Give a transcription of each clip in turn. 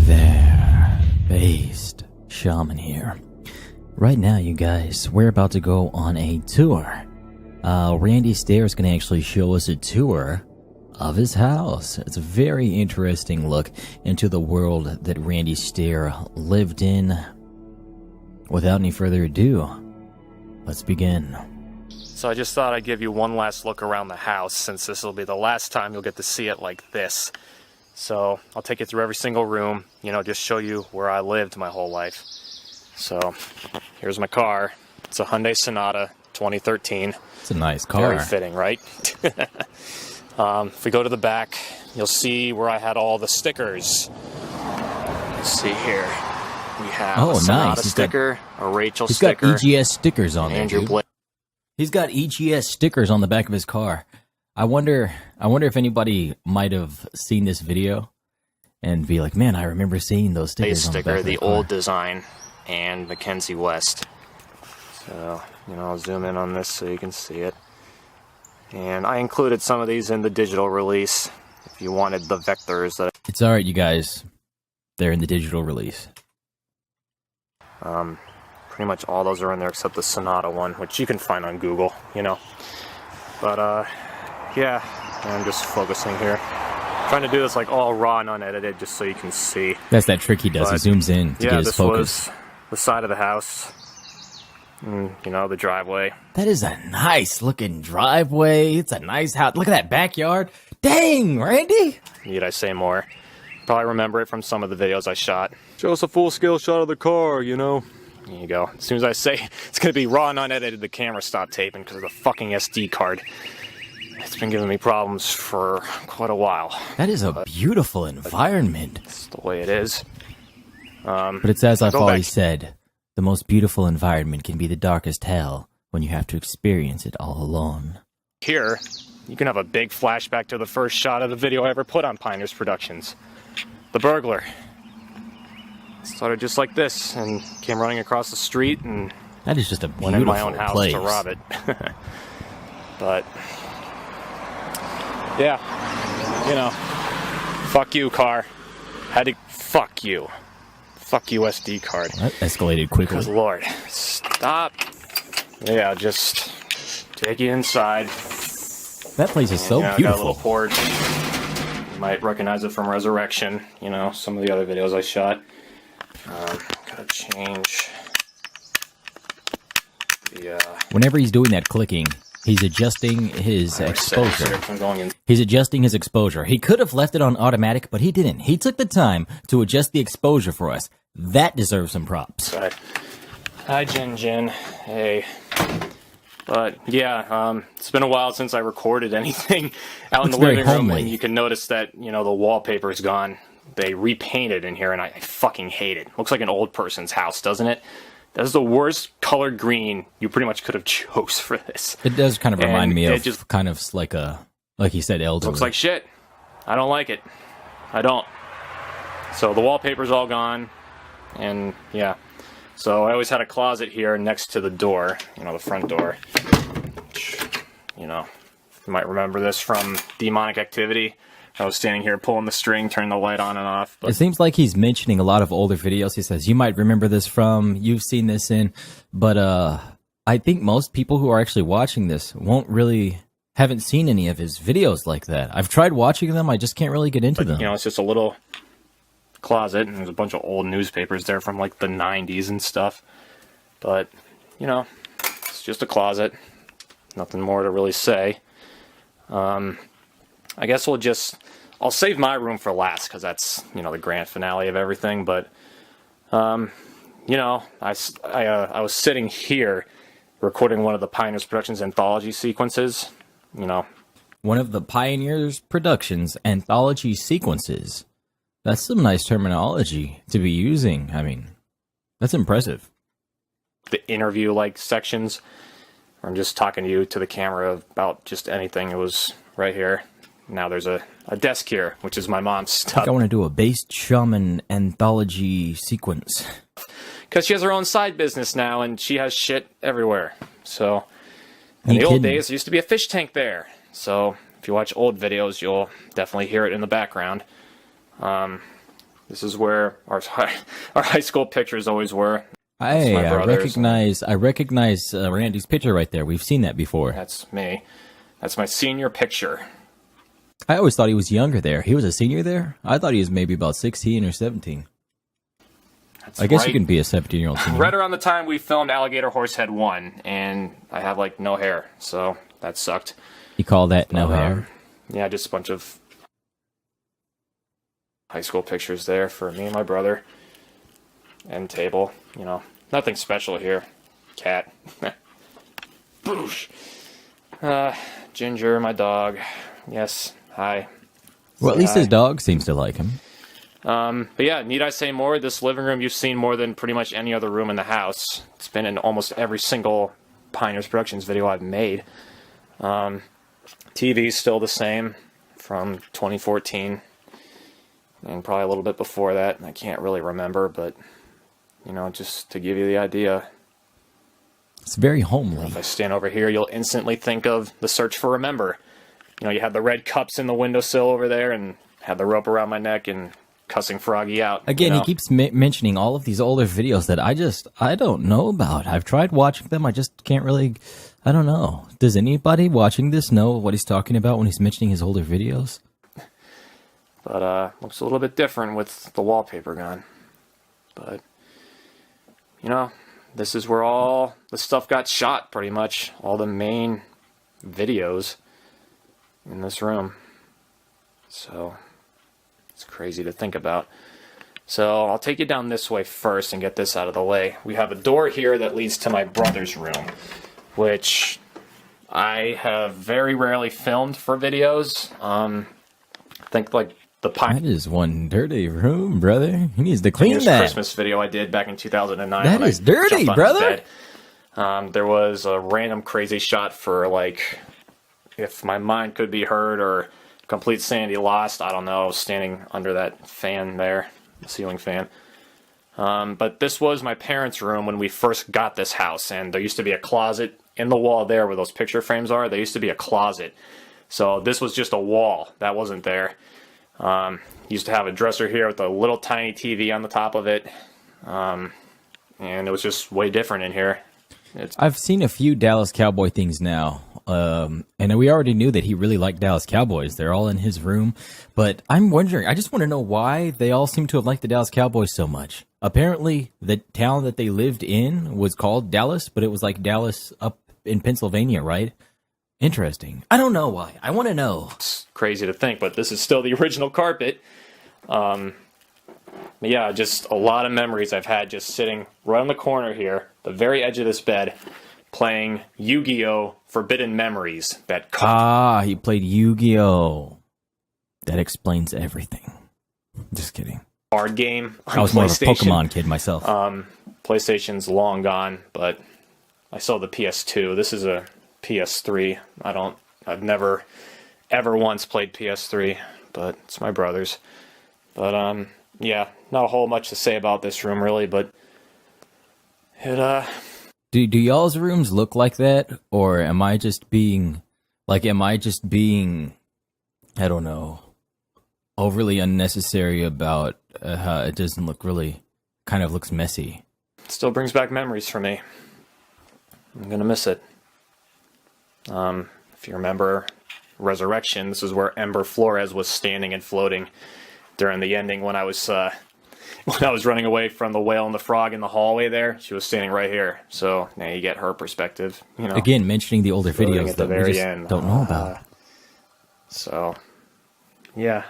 there, BasedShaman here. Right now, you guys, we're about to go on a tour. Randy Stair is going to actually show us a tour of his house. It's a very interesting look into the world that Randy Stair lived in. Without any further ado, let's begin. So I just thought I'd give you one last look around the house, since this will be the last time you'll get to see it like this. So I'll take you through every single room, just show you where I lived my whole life. So here's my car. It's a Hyundai Sonata 2013. It's a nice car. Very fitting, right? If we go to the back, you'll see where I had all the stickers. Let's see here. We have a Sonata sticker, a Rachel sticker. He's got EGS stickers on there, Andrew dude. Blake. He's got EGS stickers on the back of his car. I wonder if anybody might have seen this video and be like, man, I remember seeing those stickers on the back of the car. The old design, and Mackenzie West. So, I'll zoom in on this so you can see it. And I included some of these in the digital release if you wanted the vectors. It's alright, you guys. They're in the digital release. Pretty much all those are in there except the Sonata one, which you can find on Google, But, yeah, I'm just focusing here. Trying to do this like all raw and unedited just so you can see. That's that trick he does. He zooms in to get his focus. This was the side of the house. The driveway. That is a nice looking driveway. It's a nice house. Look at that backyard. Dang, Randy! Need I say more? Probably remember it from some of the videos I shot. Show us a full-scale shot of the car, There you go. As soon as I say it's going to be raw and unedited, the camera stopped taping because of the fucking SD card. It's been giving me problems for quite a while. That is a beautiful environment. It's the way it is. But it's as I've always said, the most beautiful environment can be the darkest hell when you have to experience it all alone. Here, you can have a big flashback to the first shot of the video I ever put on Pioneers Productions. The burglar. Started just like this and came running across the street and that is just a beautiful went in my own house place to rob it. But yeah, fuck you, car. Had to fuck you. Fuck you, SD card. That escalated quickly. Because Lord, stop. Yeah, just take you inside. That place is so beautiful. Got a little porch. You might recognize it from Resurrection. Some of the other videos I shot. Gotta change the, whenever he's doing that clicking, he's adjusting his exposure. He's adjusting his exposure. He could have left it on automatic, but he didn't. He took the time to adjust the exposure for us. That deserves some props. Hi, Jin. Hey. But, yeah, it's been a while since I recorded anything out in the living room, and you can notice that, the wallpaper's gone. They repainted in here, and I fucking hate it. Looks like an old person's house, doesn't it? That is the worst colored green you pretty much could have chose for this. It does kind of remind me of kind of like you said, elderly. Looks like shit. I don't like it. I don't. So the wallpaper's all gone, and yeah. So I always had a closet here next to the door, the front door. You might remember this from Demonic Activity. I was standing here pulling the string, turning the light on and off. But it seems like he's mentioning a lot of older videos. He says, you might remember this from, you've seen this in, but I think most people who are actually watching this haven't seen any of his videos like that. I've tried watching them, I just can't really get into them. It's just a little closet, and there's a bunch of old newspapers there from like the 90s and stuff. But, it's just a closet. Nothing more to really say. I guess I'll save my room for last, because that's, the grand finale of everything, but, I was sitting here recording one of the Pioneers Productions anthology sequences, One of the Pioneers Productions anthology sequences. That's some nice terminology to be using. I mean, that's impressive. The interview-like sections, where I'm just talking to the camera about just anything. It was right here. Now there's a desk here, which is my mom's stuff. I want to do a BasedShaman anthology sequence. Because she has her own side business now, and she has shit everywhere. So, in the old days, there used to be a fish tank there. So, if you watch old videos, you'll definitely hear it in the background. This is where our high school pictures always were. Hey, I recognize Randy's picture right there. We've seen that before. That's me. That's my senior picture. I always thought he was younger there. He was a senior there? I thought he was maybe about 16 or 17. I guess you can be a 17-year-old senior. Right around the time we filmed Alligator Horsehead 1, and I have, like, no hair, so that sucked. You call that no hair? Yeah, just a bunch of high school pictures there for me and my brother. End table, you know, nothing special here. Cat. Boosh. Ginger, my dog. Yes, hi. Well, at least his dog seems to like him. But yeah, need I say more? This living room you've seen more than pretty much any other room in the house. It's been in almost every single Pioneers Productions video I've made. TV's still the same from 2014. And probably a little bit before that. I can't really remember, but, you know, just to give you the idea. It's very homely. If I stand over here, you'll instantly think of The Search for Remember. You know, you had the red cups in the windowsill over there and had the rope around my neck and cussing Froggy out. Again, he keeps mentioning all of these older videos that I don't know about. I've tried watching them. I just can't really, I don't know. Does anybody watching this know what he's talking about when he's mentioning his older videos? But, looks a little bit different with the wallpaper gone. But, you know, this is where all the stuff got shot, pretty much. All the main videos in this room. So, it's crazy to think about. So, I'll take you down this way first and get this out of the way. We have a door here that leads to my brother's room, which I have very rarely filmed for videos. I think, like, that is one dirty room, brother. He needs to clean that. Christmas video I did back in 2009. That is dirty, brother. There was a random crazy shot for, like, if my mind could be heard or complete sanity lost. I don't know. I was standing under that fan there, the ceiling fan. But this was my parents' room when we first got this house, and there used to be a closet in the wall there where those picture frames are. There used to be a closet. So this was just a wall. That wasn't there. Used to have a dresser here with a little tiny TV on the top of it, and it was just way different in here. I've seen a few Dallas Cowboy things now, and we already knew that he really liked Dallas Cowboys. They're all in his room, but I'm wondering, I just want to know why they all seem to have liked the Dallas Cowboys so much. Apparently, the town that they lived in was called Dallas, but it was like Dallas up in Pennsylvania, right? Interesting. I don't know why. I want to know. It's crazy to think, but this is still the original carpet. Yeah, just a lot of memories I've had just sitting right on the corner here, the very edge of this bed, playing Yu-Gi-Oh! Forbidden Memories. He played Yu-Gi-Oh! That explains everything. Just kidding. Card game. I was more of a Pokemon kid myself. PlayStation's long gone, but I saw the PS2. This is a PS3. I've never ever once played PS3, but it's my brother's. But yeah, not a whole much to say about this room really, but it Do y'all's rooms look like that, or am I just being I don't know, overly unnecessary about how it doesn't look really, kind of looks messy? It still brings back memories for me. I'm gonna miss it. If you remember Resurrection, this is where Ember Flores was standing and floating during the ending when I was running away from the whale and the frog in the hallway there. She was standing right here. So now you get her perspective. You know, again, mentioning the older videos that we just don't know about. So, yeah,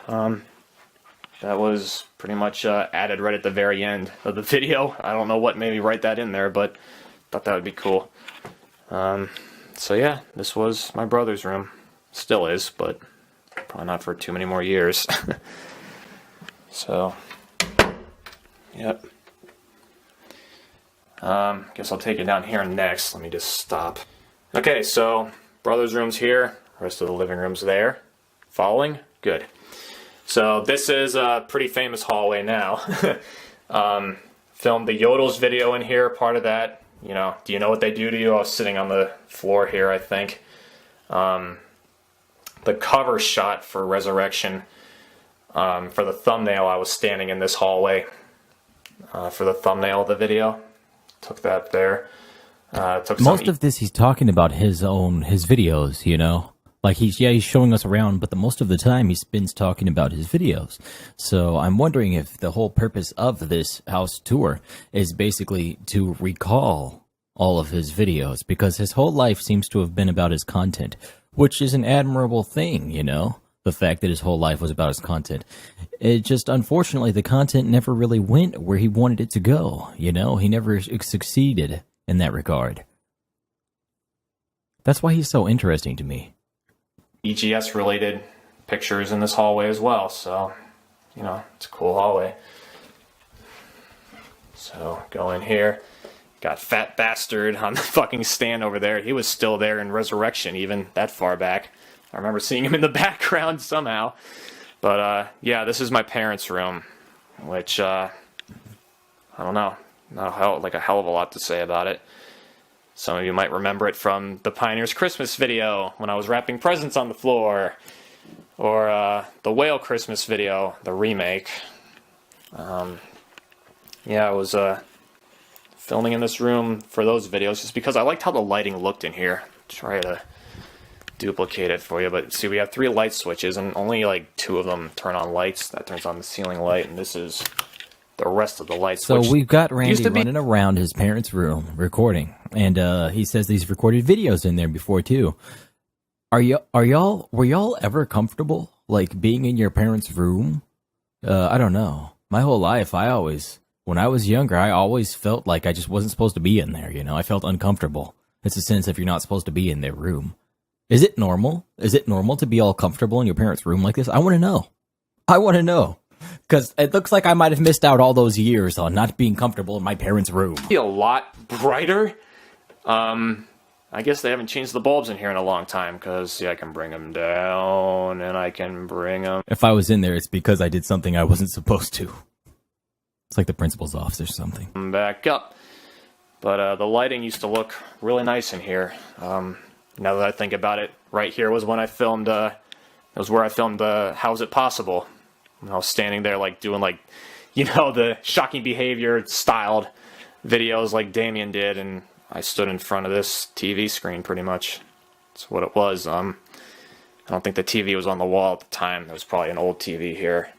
that was pretty much added right at the very end of the video. I don't know what made me write that in there, but thought that would be cool. So yeah, this was my brother's room. Still is, but probably not for too many more years. So, yep. Guess I'll take it down here next. Let me just stop. Okay, so brother's room's here. Rest of the living room's there. Following? Good. So this is a pretty famous hallway now. Filmed the Yodels video in here, part of that. You know, do you know what they do to you? I was sitting on the floor here, I think. The cover shot for Resurrection, For the thumbnail, I was standing in this hallway for the thumbnail of the video. Took that there. Most of this, he's talking about his videos, you know? Like, he's showing us around, but most of the time he spends talking about his videos. So I'm wondering if the whole purpose of this house tour is basically to recall all of his videos, because his whole life seems to have been about his content, which is an admirable thing, you know? The fact that his whole life was about his content. It just, unfortunately, the content never really went where he wanted it to go, you know? He never succeeded in that regard. That's why he's so interesting to me. EGS related pictures in this hallway as well, so you know, it's a cool hallway. So go in here, got Fat Bastard on the fucking stand over there. He was still there in Resurrection, even that far back. I remember seeing him in the background somehow. But yeah, this is my parents' room, which I don't know, like a hell of a lot to say about it. Some of you might remember it from the Pioneers Christmas video when I was wrapping presents on the floor, or the Whale Christmas video, the remake. Yeah, I was filming in this room for those videos just because I liked how the lighting looked in here. Try to duplicate it for you, but see, we have 3 light switches and only like 2 of them turn on lights. That turns on the ceiling light, and this is the rest of the lights. So we've got Randy running around his parents' room recording, and he says he's recorded videos in there before too. Were y'all ever comfortable like being in your parents' room? I don't know. My whole life, when I was younger, I always felt like I just wasn't supposed to be in there. You know, I felt uncomfortable. It's a sense if you're not supposed to be in their room. Is it normal? Is it normal to be all comfortable in your parents' room like this? I want to know. I want to know. Because it looks like I might have missed out all those years on not being comfortable in my parents' room. A lot brighter. I guess they haven't changed the bulbs in here in a long time, because see, I can bring them down, and I can bring them... If I was in there, it's because I did something I wasn't supposed to. It's like the principal's office or something. Back up. But the lighting used to look really nice in here. Now that I think about it, right here was when I filmed, it was where I filmed How's It Possible? And I was standing there like doing like, you know, the shocking behavior styled videos like Damien did, and I stood in front of this TV screen pretty much. That's what it was. I don't think the TV was on the wall at the time. There was probably an old TV here.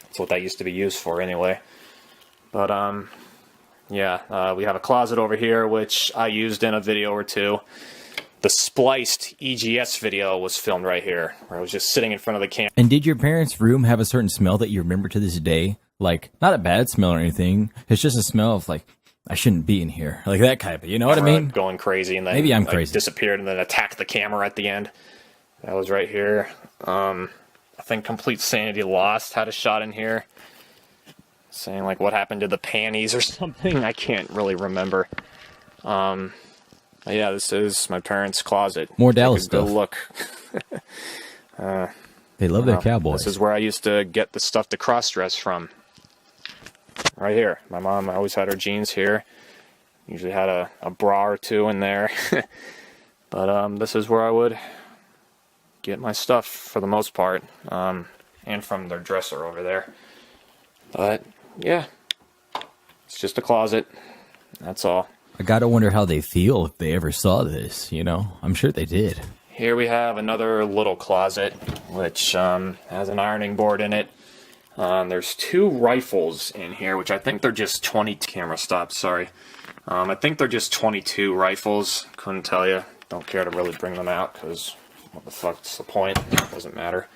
That's what that used to be used for anyway. But yeah, we have a closet over here which I used in a video or 2. The spliced EGS video was filmed right here, where I was just sitting in front of the camera. And did your parents' room have a certain smell that you remember to this day? Like, not a bad smell or anything. It's just a smell of, like, I shouldn't be in here. Like that type of, you know what I mean? Going crazy, and then maybe I'm crazy. Disappeared and then attacked the camera at the end. That was right here. I think Complete Sanity Lost had a shot in here, saying, like, what happened to the panties or something. I can't really remember. Yeah, this is my parents' closet. More Dallas stuff. Go look. They love their cowboys. This is where I used to get the stuff to cross-dress from. Right here. My mom always had her jeans here. Usually had a bra or 2 in there. But this is where I would get my stuff for the most part. And from their dresser over there. But, yeah. It's just a closet. That's all. I gotta wonder how they feel if they ever saw this, you know? I'm sure they did. Here we have another little closet, which has an ironing board in it. There's 2 rifles in here, which I think they're just 20... Camera stop, sorry. I think they're just 22 rifles. Couldn't tell you. Don't care to really bring them out, because what the fuck's the point? It doesn't matter.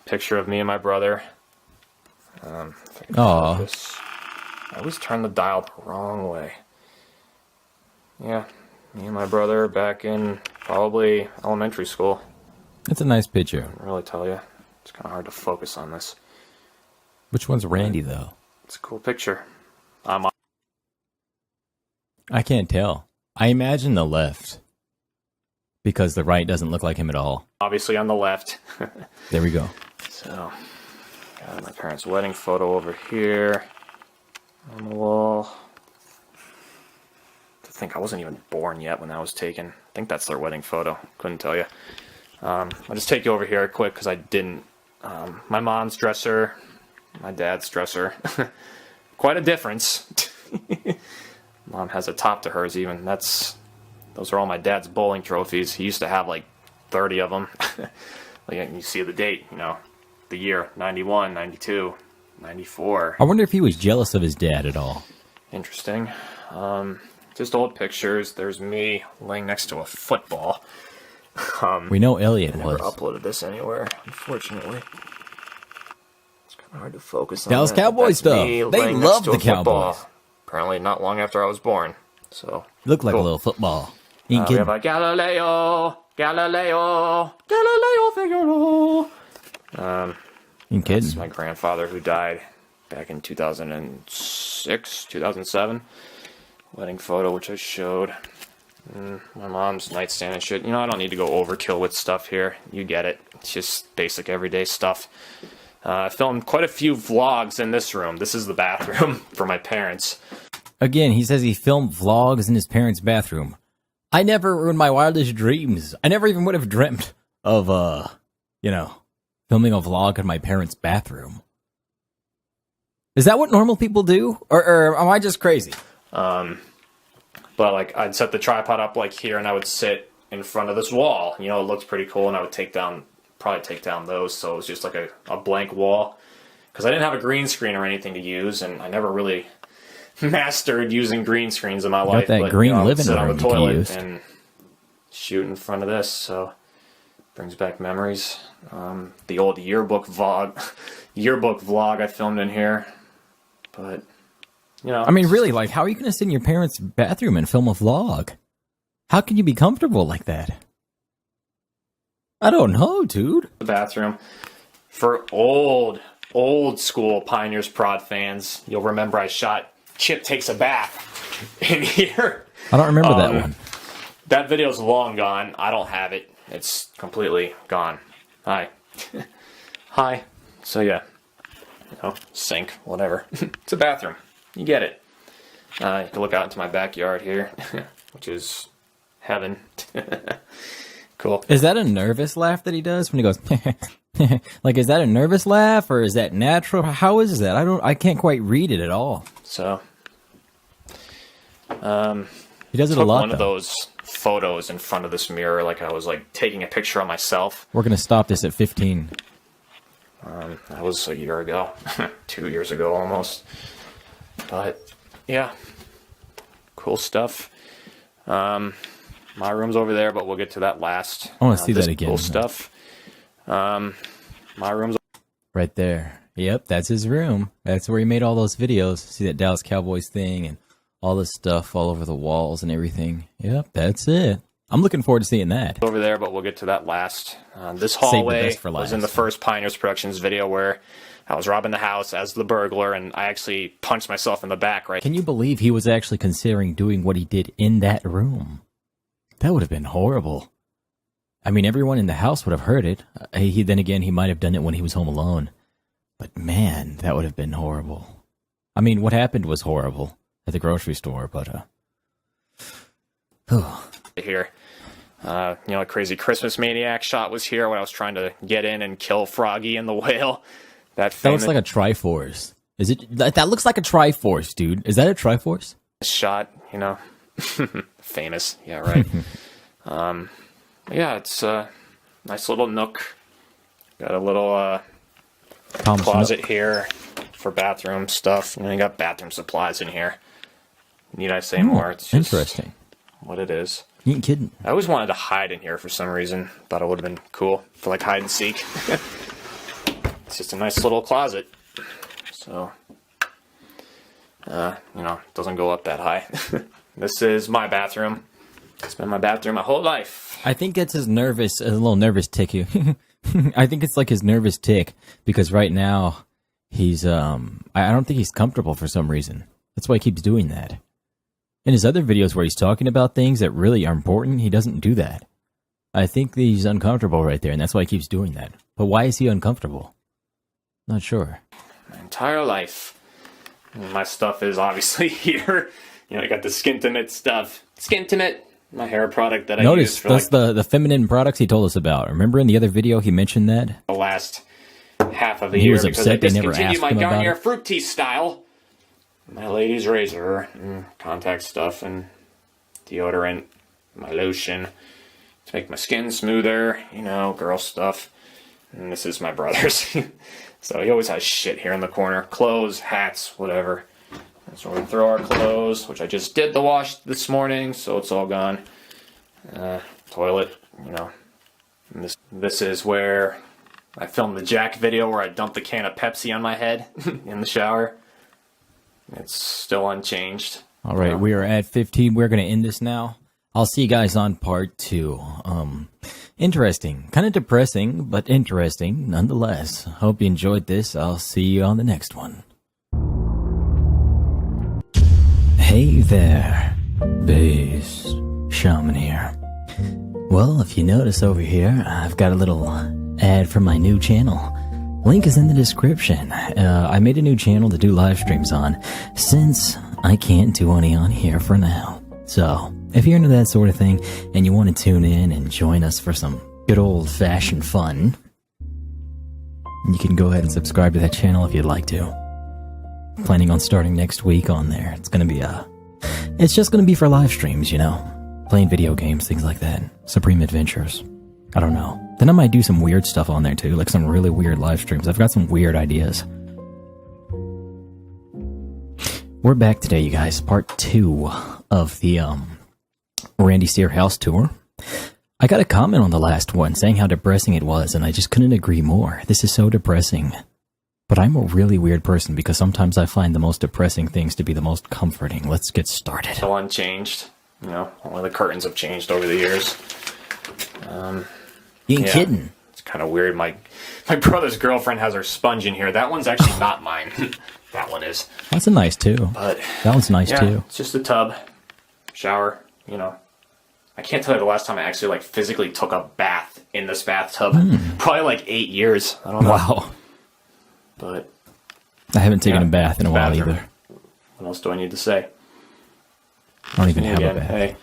Picture of me and my brother. Aww. I always turn the dial the wrong way. Yeah, me and my brother back in probably elementary school. That's a nice picture. I can't really tell you. It's kind of hard to focus on this. Which one's Randy, though? It's a cool picture. I can't tell. I imagine the left. Because the right doesn't look like him at all. Obviously on the left. There we go. So, got my parents' wedding photo over here on the wall. I think I wasn't even born yet when that was taken. I think that's their wedding photo. Couldn't tell you. I'll just take you over here quick because I didn't My mom's dresser, my dad's dresser. Quite a difference. Mom has a top to hers even. Those are all my dad's bowling trophies. He used to have like 30 of them. Like, you see the date, the year, 91, 92, 94. I wonder if he was jealous of his dad at all. Interesting. Just old pictures. There's me laying next to a football. We know Elliot was. I never uploaded this anywhere, unfortunately. It's kind of hard to focus on. Dallas Cowboys stuff. They love the Cowboys. Apparently not long after I was born. So looked like a little football. We have a Galileo Figaro. You kidding? That's my grandfather who died back in 2006, 2007. Wedding photo, which I showed. My mom's nightstand and shit. I don't need to go overkill with stuff here. You get it. It's just basic everyday stuff. I filmed quite a few vlogs in this room. This is the bathroom for my parents. Again, he says he filmed vlogs in his parents' bathroom. I never, in my wildest dreams, I never even would have dreamt of, filming a vlog in my parents' bathroom. Is that what normal people do? Or am I just crazy? But, like, I'd set the tripod up, like, here, and I would sit in front of this wall. It looked pretty cool, and I would probably take down those, so it was just, like, a blank wall. Because I didn't have a green screen or anything to use, and I never really mastered using green screens in my life. Got that green living room on the toilet and shoot in front of this, so brings back memories. The old yearbook vlog I filmed in here, but I mean, really, like, how are you going to sit in your parents' bathroom and film a vlog? How can you be comfortable like that? I don't know, dude. The bathroom for old school Pioneers Prod fans. You'll remember I shot Chip Takes a Bath in here. I don't remember that one. That video's long gone. I don't have it. It's completely gone. Hi. Hi. So yeah. Sink, whatever. It's a bathroom. You get it. You can look out into my backyard here, which is heaven. Cool. Is that a nervous laugh that he does when he goes, like, is that a nervous laugh or is that natural? How is that? I can't quite read it at all. So, he does it a lot, one of those photos in front of this mirror, like I was like taking a picture of myself. We're going to stop this at 15. That was a year ago, 2 years ago almost. But yeah, cool stuff. My room's over there, but we'll get to that last. I want to see that again. Cool stuff. My room's right there. Yep, that's his room. That's where he made all those videos. See that Dallas Cowboys thing and all this stuff all over the walls and everything. Yep, that's it. I'm looking forward to seeing that. Over there, but we'll get to that last. This hallway was in the first Pioneers Productions video where I was robbing the house as the burglar, and I actually punched myself in the back, right? Can you believe he was actually considering doing what he did in that room? That would have been horrible. I mean, everyone in the house would have heard it. Then again, he might have done it when he was home alone. But man, that would have been horrible. I mean, what happened was horrible at the grocery store, but here. A crazy Christmas maniac shot was here when I was trying to get in and kill Froggy and the whale. That looks like a Triforce. Is it? That looks like a Triforce, dude. Is that a Triforce? Shot, famous. Yeah, right. Yeah, it's a nice little nook. Got a little closet here for bathroom stuff. And I got bathroom supplies in here. Need I say more? It's just interesting. What it is. You ain't kidding. I always wanted to hide in here for some reason. Thought it would have been cool for like hide and seek. It's just a nice little closet. So, doesn't go up that high. This is my bathroom. It's been my bathroom my whole life. I think it's a little nervous tick here. I think it's like his nervous tick because right now he's, I don't think he's comfortable for some reason. That's why he keeps doing that. In his other videos where he's talking about things that really are important, he doesn't do that. I think he's uncomfortable right there, and that's why he keeps doing that. But why is he uncomfortable? Not sure. My entire life. My stuff is obviously here. I got the Skintimate stuff. Skintimate, my hair product that I use for that's the feminine products he told us about. Remember in the other video he mentioned that? The last half of the He year was because I upset they never discontinued asked my him about Garnier it. fruit tea style. My lady's razor, and contact stuff, and deodorant, my lotion to make my skin smoother, you know, girl stuff. And this is my brother's. So he always has shit here in the corner. Clothes, hats, whatever. That's where we throw our clothes, which I just did the wash this morning, so it's all gone. Toilet, you know. And this is where I filmed the Jack video where I dumped the can of Pepsi on my head in the shower. It's still unchanged. All right, we are at 15. We're going to end this now. I'll see you guys on part 2. Interesting. Kind of depressing, but interesting nonetheless. Hope you enjoyed this. I'll see you on the next one. Hey there. BasedShaman here. Well, if you notice over here, I've got a little ad for my new channel. Link is in the description. I made a new channel to do live streams on, since I can't do any on here for now. So, if you're into that sort of thing, and you want to tune in and join us for some good old-fashioned fun, you can go ahead and subscribe to that channel if you'd like to. Planning on starting next week on there. It's gonna be it's just gonna be for live streams, you know. Playing video games, things like that. Supreme Adventures. I don't know. Then I might do some weird stuff on there too, like some really weird live streams. I've got some weird ideas. We're back today, you guys. Part 2 of the Randy Stair house tour. I got a comment on the last one saying how depressing it was, and I just couldn't agree more. This is so depressing. But I'm a really weird person because sometimes I find the most depressing things to be the most comforting. Let's get started. Still unchanged. You know, only the curtains have changed over the years. You ain't kidding. It's kind of weird. My brother's girlfriend has her sponge in here. That one's actually not mine. That one is. That's a nice too. But that one's nice too. It's just a tub, shower. You know, I can't tell you the last time I actually like physically took a bath in this bathtub. Probably like 8 years. I don't know. Wow. But I haven't taken a bath in a while either. What else do I need to say? I don't even have a bath. Hey.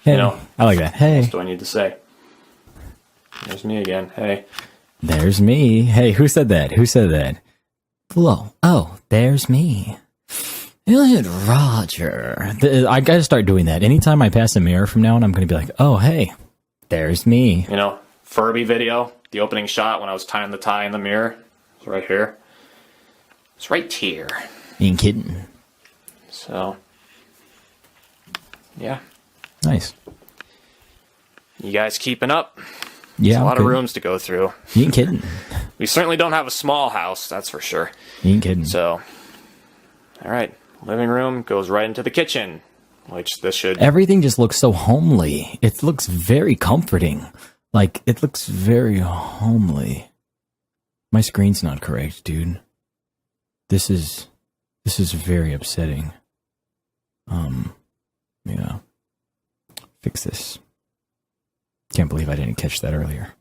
Hey. You know, I like that. Hey. What else do I need to say? There's me again. Hey. There's me. Hey, who said that? Who said that? Hello. Oh, there's me. Roger. I gotta start doing that. Anytime I pass a mirror from now on, I'm gonna be like, oh, hey, there's me. You know, Furby video, the opening shot when I was tying the tie in the mirror. It's right here. It's right here. You ain't kidding. So, yeah. Nice. You guys keeping up? Yeah. There's a lot of rooms to go through. You ain't kidding. We certainly don't have a small house, that's for sure. You ain't kidding. So, all right. Living room goes right into the kitchen, which this should... Everything just looks so homely. It looks very comforting. Like, it looks very homely. My screen's not correct, dude. This is very upsetting. Yeah. Fix this. Can't believe I didn't catch that earlier.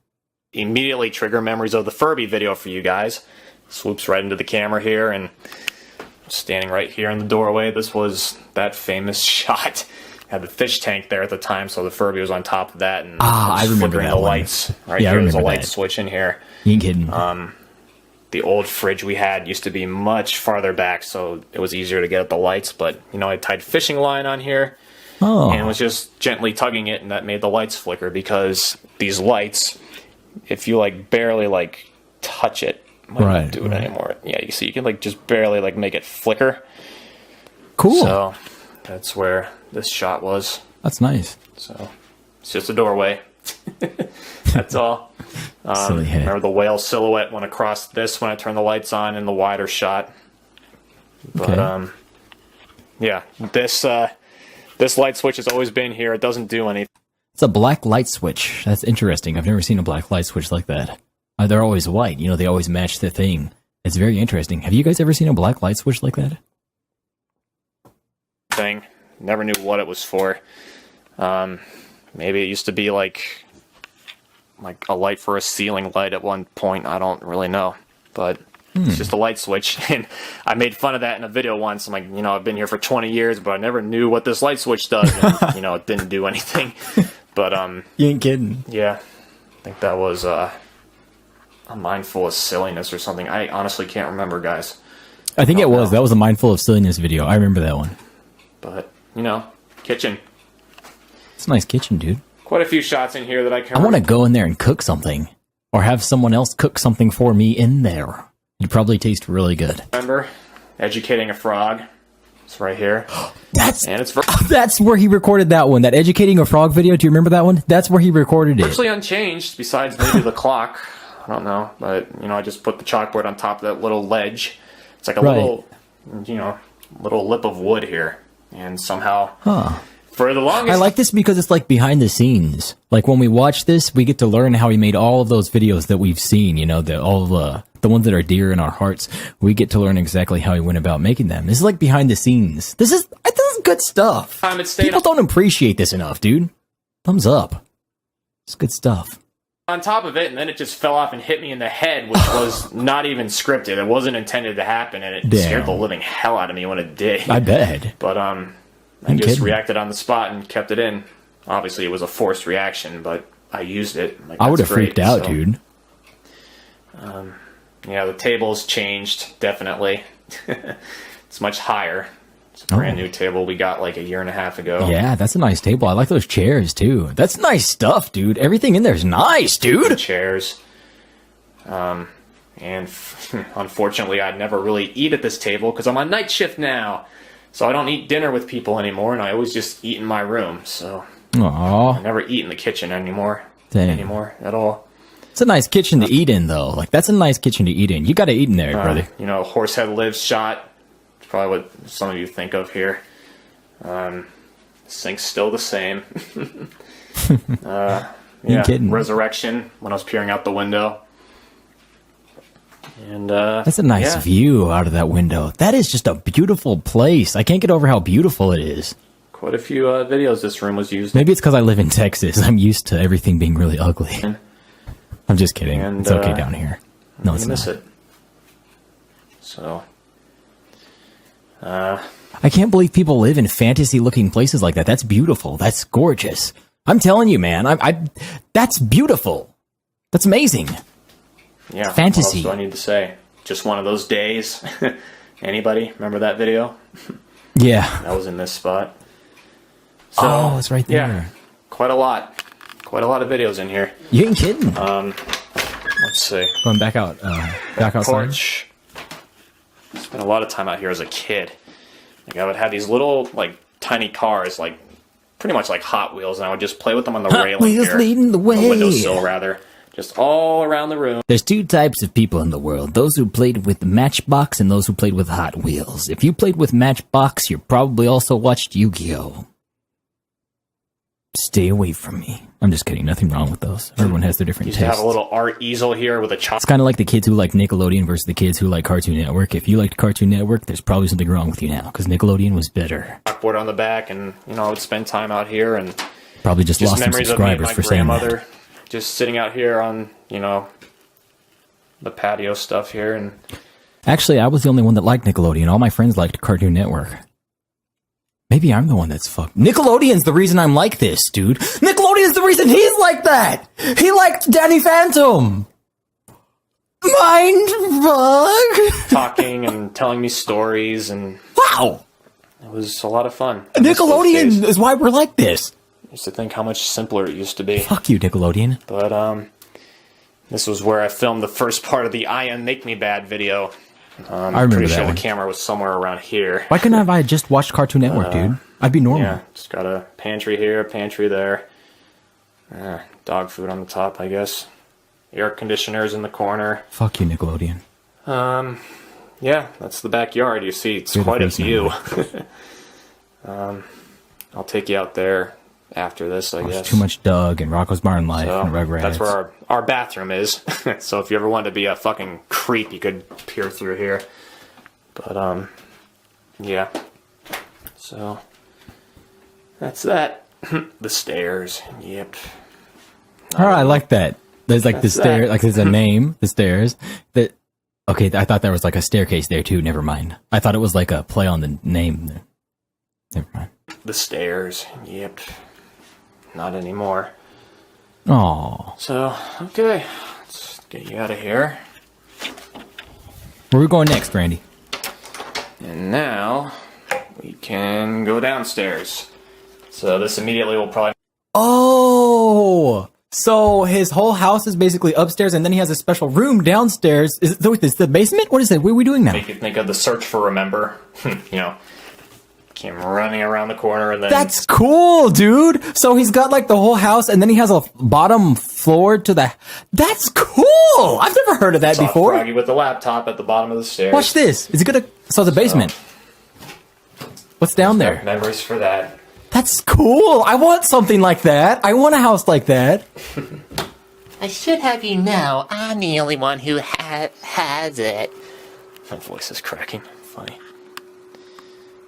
Immediately trigger memories of the Furby video for you guys. Swoops right into the camera here, and standing right here in the doorway. This was that famous shot. Had the fish tank there at the time, so the Furby was on top of that, and I remember that the one. lights. Right yeah, here, I remember there's a light that. switch in here. You ain't kidding. The old fridge we had used to be much farther back, so it was easier to get at the lights. But you know, I tied fishing line on here. Oh. And was just gently tugging it, and that made the lights flicker, because these lights, if you like barely like touch it, might not do it anymore. Yeah, you see, you can like just barely like make it flicker. Cool. So that's where this shot was. That's nice. So it's just a doorway. That's all. Silly head. Remember the whale silhouette went across this when I turned the lights on in the wider shot. But Okay. yeah, this light switch has always been here. It doesn't do anything. It's a black light switch. That's interesting. I've never seen a black light switch like that. They're always white. You know, they always match the thing. It's very interesting. Have you guys ever seen a black light switch like that? Thing. Never knew what it was for. Maybe it used to be like a light for a ceiling light at one point. I don't really know. But it's just a light switch. And I made fun of that in a video once. I'm like, you know, I've been here for 20 years, but I never knew what this light switch does. And, you know, it didn't do anything. But, You ain't kidding. yeah, I think that was a mindful of silliness or something. I honestly can't remember, guys. I think it was. That was a mindful of silliness video. I remember that one. But, you know, kitchen. It's a nice kitchen, dude. Quite a few shots in here that I can I want to go in there and cook something. Or have someone else cook something for me in there. It'd probably taste really good. Remember? Educating a frog. It's right here. That's where he recorded that one. That educating a frog video. Do you remember that one? That's where he recorded it. Virtually unchanged, besides maybe the clock. I don't know. But, you know, I just put the chalkboard on top of that little ledge. It's like a little, you know, little lip of wood here. And somehow, for the longest... I like this because it's like behind the scenes. Like when we watch this, we get to learn how he made all of those videos that we've seen, you know, all the ones that are dear in our hearts. We get to learn exactly how he went about making them. This is like behind the scenes. This is good stuff. People don't appreciate this enough, dude. Thumbs up. It's good stuff. On top of it, and then it just fell off and hit me in the head, which was not even scripted. It wasn't intended to happen, and it scared the living hell out of me when it did. I bet. But I just reacted on the spot and kept it in. Obviously, it was a forced reaction, but I used it. Like, I would have freaked out, dude. Yeah, the table's changed, definitely. It's much higher. It's a brand new table we got like a year and a half ago. Yeah, that's a nice table. I like those chairs, too. That's nice stuff, dude. Everything in there is nice, dude. Chairs. And unfortunately, I'd never really eat at this table because I'm on night shift now. So I don't eat dinner with people anymore, and I always just eat in my room. So I never eat in the kitchen anymore at all. It's a nice kitchen to eat in, though. Like, that's a nice kitchen to eat in. You got to eat in there, brother. You know, Horsehead Lives shot. It's probably what some of you think of here. Sink's still the same. You kidding? Resurrection, when I was peering out the window. And that's a nice view out of that window. That is just a beautiful place. I can't get over how beautiful it is. Quite a few videos this room was used. Maybe it's because I live in Texas. I'm used to everything being really ugly. I'm just kidding. And, it's okay down here. No, it's not. Miss it. So, I can't believe people live in fantasy-looking places like that. That's beautiful. That's gorgeous. I'm telling you, man. That's beautiful. That's amazing. Yeah. Fantasy. What else do I need to say? Just one of those days. Anybody remember that video? Yeah. That was in this spot. So, it's right there. Yeah, quite a lot. Quite a lot of videos in here. You ain't kidding. Let's see. Going back out. Back outside. Porch. Spent a lot of time out here as a kid. Like I would have these little, like, tiny cars, like pretty much like Hot Wheels, and I would just play with them on the railing here. Hot Wheels leading the way. The windowsill, rather. Just all around the room. There's two types of people in the world. Those who played with Matchbox and those who played with Hot Wheels. If you played with Matchbox, you probably also watched Yu-Gi-Oh! Stay away from me. I'm just kidding. Nothing wrong with those. Everyone has their different tastes. You have a little art easel here with a chalk. It's kind of like the kids who like Nickelodeon versus the kids who like Cartoon Network. If you liked Cartoon Network, there's probably something wrong with you now, because Nickelodeon was better. Chalkboard on the back, and, you know, I would spend time out here, and probably just lost some subscribers for saying that. Just sitting out here on, you know, the patio stuff here. And actually, I was the only one that liked Nickelodeon. All my friends liked Cartoon Network. Maybe I'm the one that's fucked. Nickelodeon's the reason I'm like this, dude. Nickelodeon's the reason he's like that. He liked Danny Phantom. Mind fuck. Talking and telling me stories, and wow, it was a lot of fun. Nickelodeon is why we're like this. I used to think how much simpler it used to be. Fuck you, Nickelodeon. But this was where I filmed the first part of the I Am Make Me Bad video. I remember pretty that sure one. The camera was somewhere around here. Why couldn't I just watch Cartoon Network, dude? I'd be normal. Yeah, just got a pantry here, a pantry there. Dog food on the top, I guess. Air conditioners in the corner. Fuck you, Nickelodeon. Yeah, that's the backyard. You see, it's quite a view. I'll take you out there after this, I guess. Too much Doug and Rocco's Barn Life and Rugrats. That's where our bathroom is. So if you ever wanted to be a fucking creep, you could peer through here. But, yeah. So, that's that. The stairs. Yep. Alright, I like that. There's like the stair, like there's a name, the stairs. Okay, I thought there was like a staircase there too, never mind. I thought it was like a play on the name. Never mind. The stairs. Yep. Not anymore. Aww. So, okay. Let's get you out of here. Where are we going next, Randy? And now we can go downstairs. So this immediately will probably... Oh! So his whole house is basically upstairs, and then he has a special room downstairs. Is the basement? What is it? What are we doing now? Make you think of the search for Remember. You know, came running around the corner and then... That's cool, dude! So he's got like the whole house, and then he has a bottom floor to the... That's cool! I've never heard of that before. Froggy with the laptop at the bottom of the stairs. Watch this. Is it gonna... So the basement. What's down there? Memories for that. That's cool! I want something like that! I want a house like that! I should have you know, I'm the only one who has it. My voice is cracking. Funny.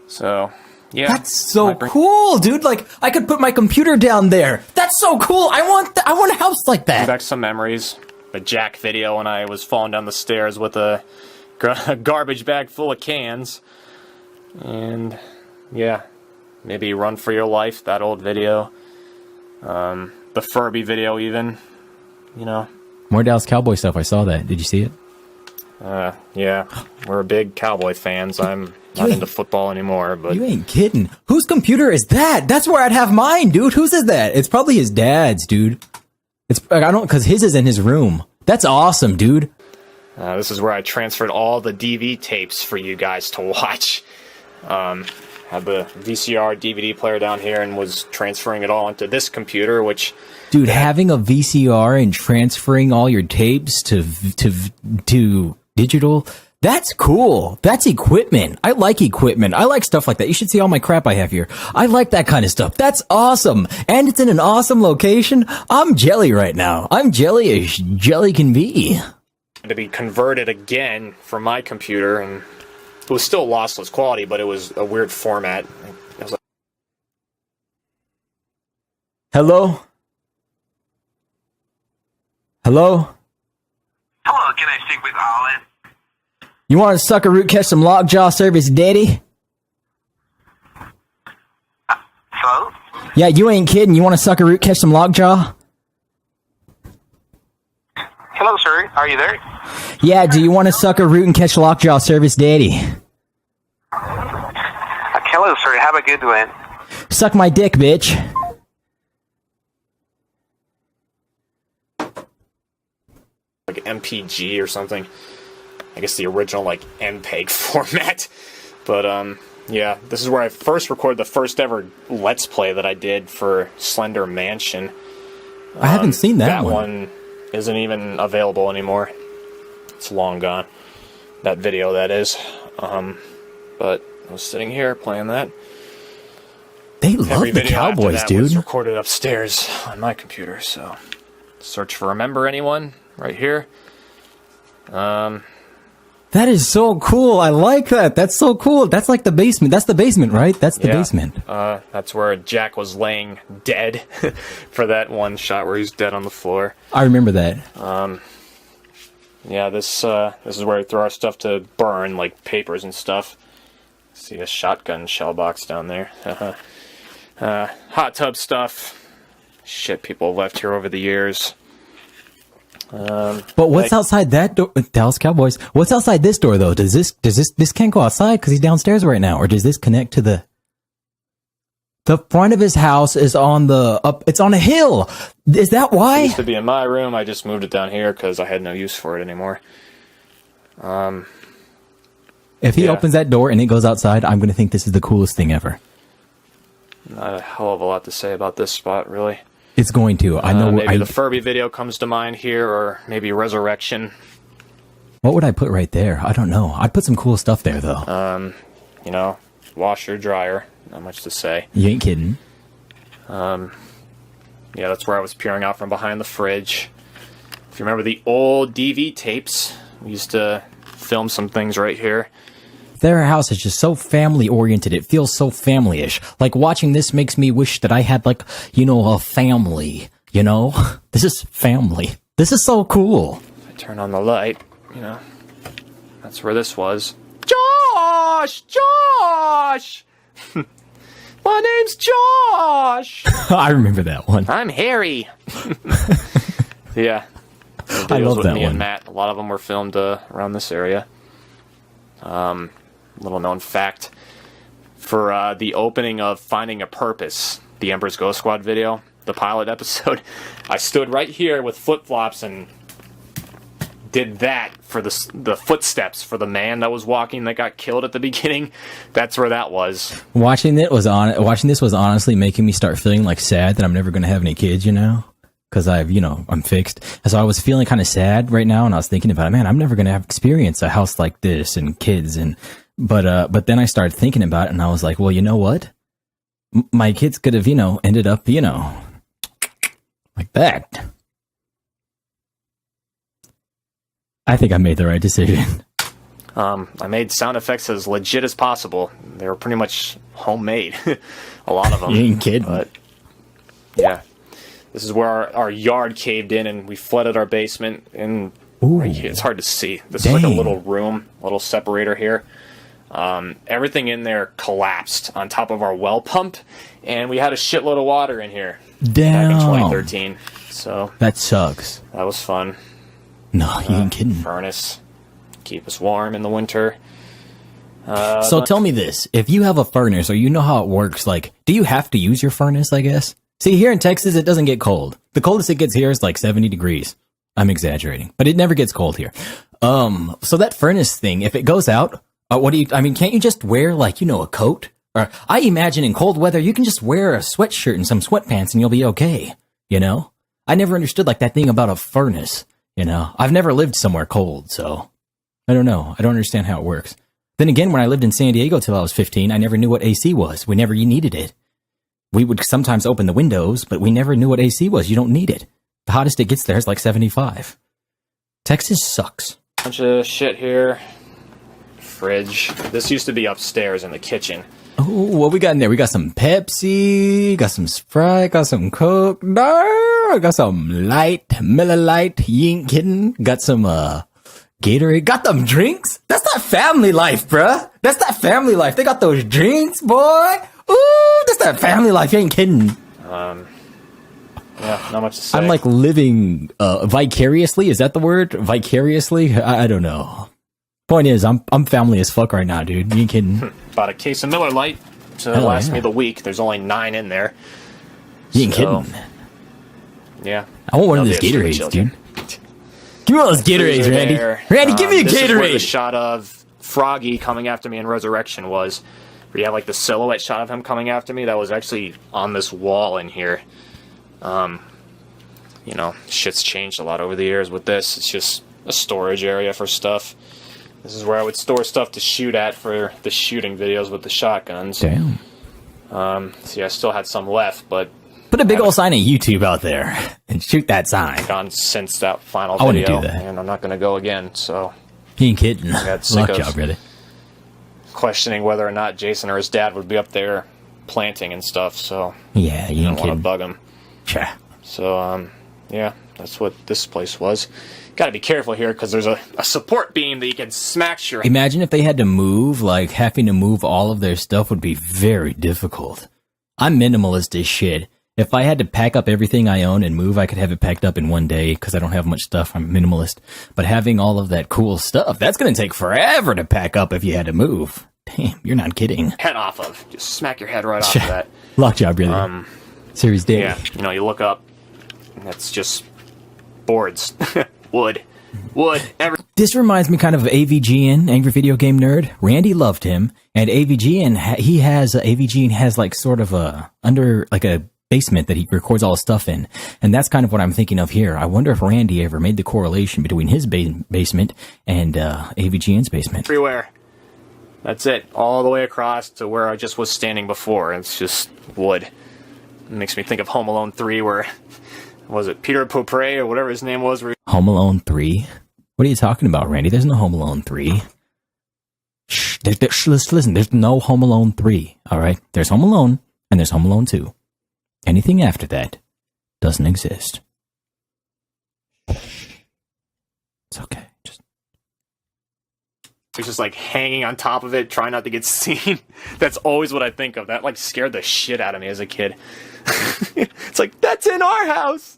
So, yeah. That's so cool, dude! Like, I could put my computer down there! That's so cool! I want a house like that! Back some memories. The Jack video when I was falling down the stairs with a garbage bag full of cans. And, yeah. Maybe Run for Your Life, that old video. The Furby video, even. You know. More Dallas Cowboy stuff. I saw that. Did you see it? Yeah. We're big Cowboy fans. I'm not into football anymore, but... You ain't kidding. Whose computer is that? That's where I'd have mine, dude. Whose is that? It's probably his dad's, dude. Because his is in his room. That's awesome, dude. This is where I transferred all the DV tapes for you guys to watch. Had the VCR DVD player down here and was transferring it all into this computer, which... Dude, having a VCR and transferring all your tapes to digital, that's cool. That's equipment. I like equipment. I like stuff like that. You should see all my crap I have here. I like that kind of stuff. That's awesome. And it's in an awesome location. I'm jelly right now. I'm jelly as jelly can be. To be converted again from my computer, and... It was still lossless quality, but it was a weird format. I was like, Hello? Hello? Hello, can I speak with Olive? You want to suck a root, catch some lockjaw service, daddy? Hello? Yeah, you ain't kidding. You want to suck a root, catch some lockjaw? Hello, sir. Are you there? Yeah, do you want to suck a root and catch lockjaw service, daddy? Hello, sir. Have a good one. Suck my dick, bitch. like MPG or something. I guess the original, like, MPEG format. But, yeah, this is where I first recorded the first ever Let's Play that I did for Slender Mansion. I haven't seen that one. That one isn't even available anymore. It's long gone. That video, that is. But I was sitting here playing that. They love the Cowboys, dude. Was recorded upstairs on my computer, so search for Remember Anyone right here. That is so cool. I like that. That's so cool. That's like the basement. That's the basement, right? That's the basement. That's where Jack was laying dead for that one shot where he's dead on the floor. I remember that. Yeah, this is where we throw our stuff to burn, like papers and stuff. See a shotgun shell box down there. Hot tub stuff. Shit people have left here over the years. But what's outside that door? Dallas Cowboys. What's outside this door though? Does this can't go outside because he's downstairs right now, or does this connect to the front of his house is on the up? It's on a hill. Is that why? It used to be in my room. I just moved it down here because I had no use for it anymore. If he opens that door and it goes outside, I'm going to think this is the coolest thing ever. Not a hell of a lot to say about this spot, really. It's going to. I know. Maybe the Furby video comes to mind here, or maybe Resurrection. What would I put right there? I don't know. I'd put some cool stuff there, though. You know, washer, dryer. Not much to say. You ain't kidding. Yeah, that's where I was peering out from behind the fridge. If you remember the old DV tapes, we used to film some things right here. Their house is just so family-oriented. It feels so family-ish. Like, watching this makes me wish that I had, like, you know, a family, you know? This is family. This is so cool. If I turn on the light, you know, that's where this was. Josh! Josh! My name's Josh! I remember that one. I'm Harry. Yeah. videos with me one. and Matt. A lot of them were filmed around this area. Little known fact, for the opening of Finding a Purpose, the Emperor's Ghost Squad video, the pilot episode, I stood right here with flip-flops and did that for the footsteps for the man that was walking that got killed at the beginning. That's where that was. Watching this was honestly making me start feeling like sad that I'm never going to have any kids, you know, because I'm fixed. And so I was feeling kind of sad right now, and I was thinking about it, man, I'm never going to have experience a house like this and kids, but then I started thinking about it, and I was like, well, you know what? My kids could have, ended up, like that. I think I made the right decision. I made sound effects as legit as possible. They were pretty much homemade. A lot of them. You ain't kidding. But, yeah. This is where our yard caved in, and we flooded our basement. And right here, it's hard to see. This is like a little room, a little separator here. Everything in there collapsed on top of our well pump, and we had a shitload of water in here. Damn. Back in 2013. So that sucks. That was fun. No, you ain't kidding. Furnace. Keep us warm in the winter. So tell me this. If you have a furnace, or you know how it works, like, do you have to use your furnace, I guess? See, here in Texas, it doesn't get cold. The coldest it gets here is like 70 degrees. I'm exaggerating, but it never gets cold here. So that furnace thing, if it goes out, can't you just wear, like, a coat? Or I imagine in cold weather, you can just wear a sweatshirt and some sweatpants and you'll be okay, I never understood, like, that thing about a furnace, I've never lived somewhere cold, so I don't know. I don't understand how it works. Then again, when I lived in San Diego till I was 15, I never knew what AC was. We never needed it. We would sometimes open the windows, but we never knew what AC was. You don't need it. The hottest it gets there is like 75. Texas sucks. Bunch of shit here. Fridge. This used to be upstairs in the kitchen. Oh, what we got in there? We got some Pepsi, got some Sprite, got some Coke, got some Miller Lite, you ain't kidding. Got some Gatorade, got them drinks. That's not family life, bruh. That's not family life. They got those drinks, boy. Ooh, that's that family life. You ain't kidding. Yeah, not much to say. I'm like living vicariously. Is that the word? Vicariously? I don't know. Point is, I'm family as fuck right now, dude. You ain't kidding. Bought a case of Miller Lite to last me the week. There's only 9 in there. You ain't kidding. Yeah. I want one of those Gatorades, dude. Give me one of those Gatorades, Randy. Randy, give me a This is where the Gatorade. shot of Froggy coming after me in Resurrection was. Where you have like the silhouette shot of him coming after me. That was actually on this wall in here. Shit's changed a lot over the years with this. It's just a storage area for stuff. This is where I would store stuff to shoot at for the shooting videos with the shotguns. Damn. See, I still had some left, but Put a big old sign of YouTube out there and shoot that sign. gone since that final I wouldn't video, do that. and I'm not going to go again. So You ain't kidding. got sick Luck of- job, brother. questioning whether or not Jason or his dad would be up there planting and stuff. So Yeah, you I ain't don't want to kidding. bug him. Cha. So yeah, that's what this place was. Got to be careful here because there's a support beam that you can smash your. Imagine if they had to move, like having to move all of their stuff would be very difficult. I'm minimalist as shit. If I had to pack up everything I own and move, I could have it packed up in one day because I don't have much stuff. I'm minimalist. But having all of that cool stuff, that's going to take forever to pack up if you had to move. Damn, you're not kidding. Head off of. Just smack your head right off of that. Lockjaw, brother. Series day. Yeah, you look up, and that's just boards, wood, This reminds me kind of AVGN, Angry Video Game Nerd. Randy loved him, and AVGN, AVGN has like sort of a basement that he records all his stuff in. And that's kind of what I'm thinking of here. I wonder if Randy ever made the correlation between his basement and AVGN's basement. everywhere. That's it, all the way across to where I just was standing before. It's just wood. It makes me think of Home Alone 3 where, was it Peter Popre or whatever his name was? Home Alone 3? What are you talking about, Randy? There's no Home Alone 3. Shh, listen, there's no Home Alone 3, alright? There's Home Alone, and there's Home Alone 2. Anything after that doesn't exist. It's okay. It's just like hanging on top of it, trying not to get seen. That's always what I think of. That like scared the shit out of me as a kid. It's like, that's in our house.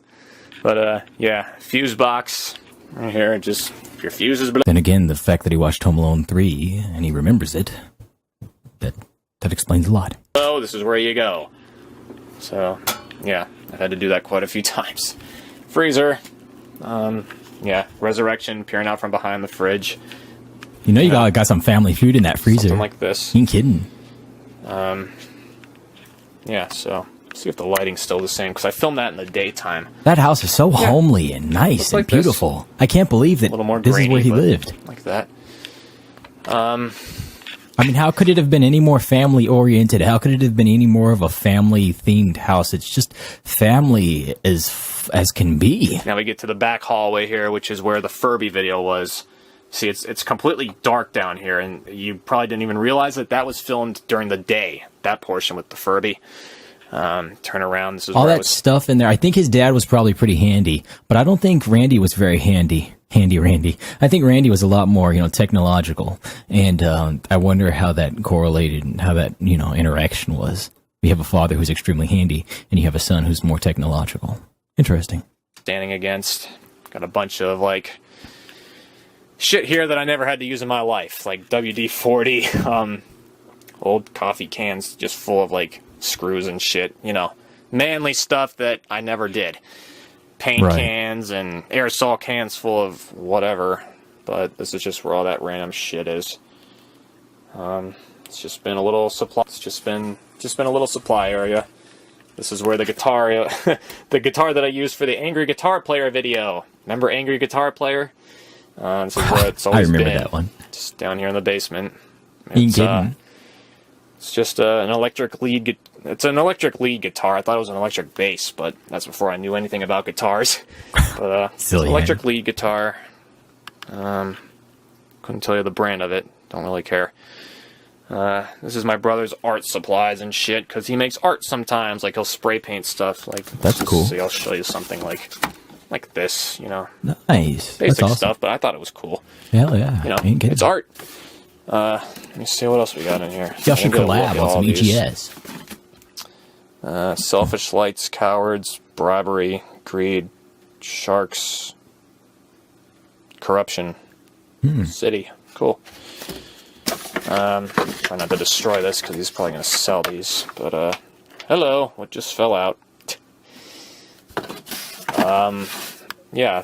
But yeah, fuse box. right here. Just your fuse is. Then again, the fact that he watched Home Alone 3 and he remembers it, that explains a lot. So this is where you go. So yeah, I've had to do that quite a few times. Freezer. Yeah, Resurrection peering out from behind the fridge. You know you got some family food in that freezer. Something like this. You ain't kidding. Yeah, so see if the lighting's still the same, because I filmed that in the daytime. That house is so homely and nice and beautiful. I can't believe that this is where he lived. Like that. I mean, how could it have been any more family-oriented? How could it have been any more of a family-themed house? It's just family as can be. Now we get to the back hallway here, which is where the Furby video was. See, it's completely dark down here, and you probably didn't even realize that was filmed during the day, that portion with the Furby. Turn around. This is all that stuff in there. I think his dad was probably pretty handy, but I don't think Randy was very handy. Handy Randy. I think Randy was a lot more, technological, and I wonder how that correlated and how that, interaction was. You have a father who's extremely handy, and you have a son who's more technological. Interesting. Standing against. Got a bunch of, shit here that I never had to use in my life, like WD-40, old coffee cans just full of, screws and shit, manly stuff that I never did. Paint cans and aerosol cans full of whatever, but this is just where all that random shit is. It's just been a little supply. It's just been a little supply area. This is where the guitar, the guitar that I used for the Angry Guitar Player video. Remember Angry Guitar Player? This is where it's always been. I remember that one. Just down here in the basement. It's just an electric lead. It's an electric lead guitar. I thought it was an electric bass, but that's before I knew anything about guitars. But it's an electric lead guitar. Couldn't tell you the brand of it. Don't really care. This is my brother's art supplies and shit, because he makes art sometimes. He'll spray paint stuff. That's cool. See, I'll show you something like this. Nice. Basic stuff, but I thought it was cool. Hell yeah. It's art. Let me see what else we got in here. Y'all should collab on some EGS. Selfish lights, cowards, bribery, greed, sharks, corruption, city. Cool. Try not to destroy this because he's probably going to sell these. But hello, what just fell out? Yeah,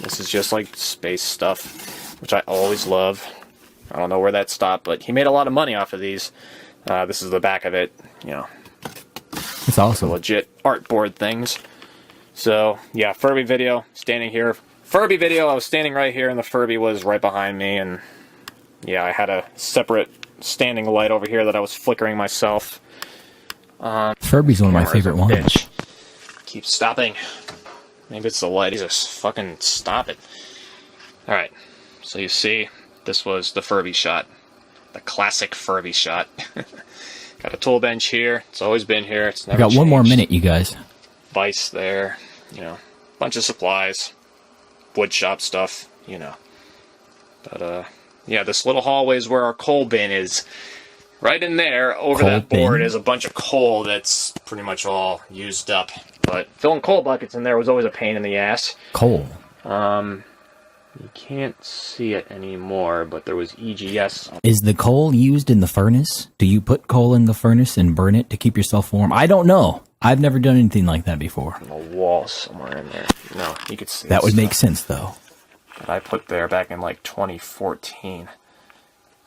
this is just space stuff, which I always love. I don't know where that stopped, but he made a lot of money off of these. This is the back of it, It's awesome. Legit artboard things. So, yeah, Furby video, standing here. Furby video, I was standing right here, and the Furby was right behind me, and yeah, I had a separate standing light over here that I was flickering myself. Furby's one of my favorite ones. Bitch. Keep stopping. Maybe it's the light. Just fucking stop it. Alright, so you see, this was the Furby shot. The classic Furby shot. Got a tool bench here. It's always been here. It's never changed. One more minute, you guys. Vice there. Bunch of supplies. Wood shop stuff. But, yeah, this little hallway is where our coal bin is. Right in there, over that board, is a bunch of coal that's pretty much all used up. But filling coal buckets in there was always a pain in the ass. Coal. You can't see it anymore, but there was EGS. Is the coal used in the furnace? Do you put coal in the furnace and burn it to keep yourself warm? I don't know. I've never done anything like that before. On the wall somewhere in there. No, you could see that would make sense, though. That I put there back in 2014.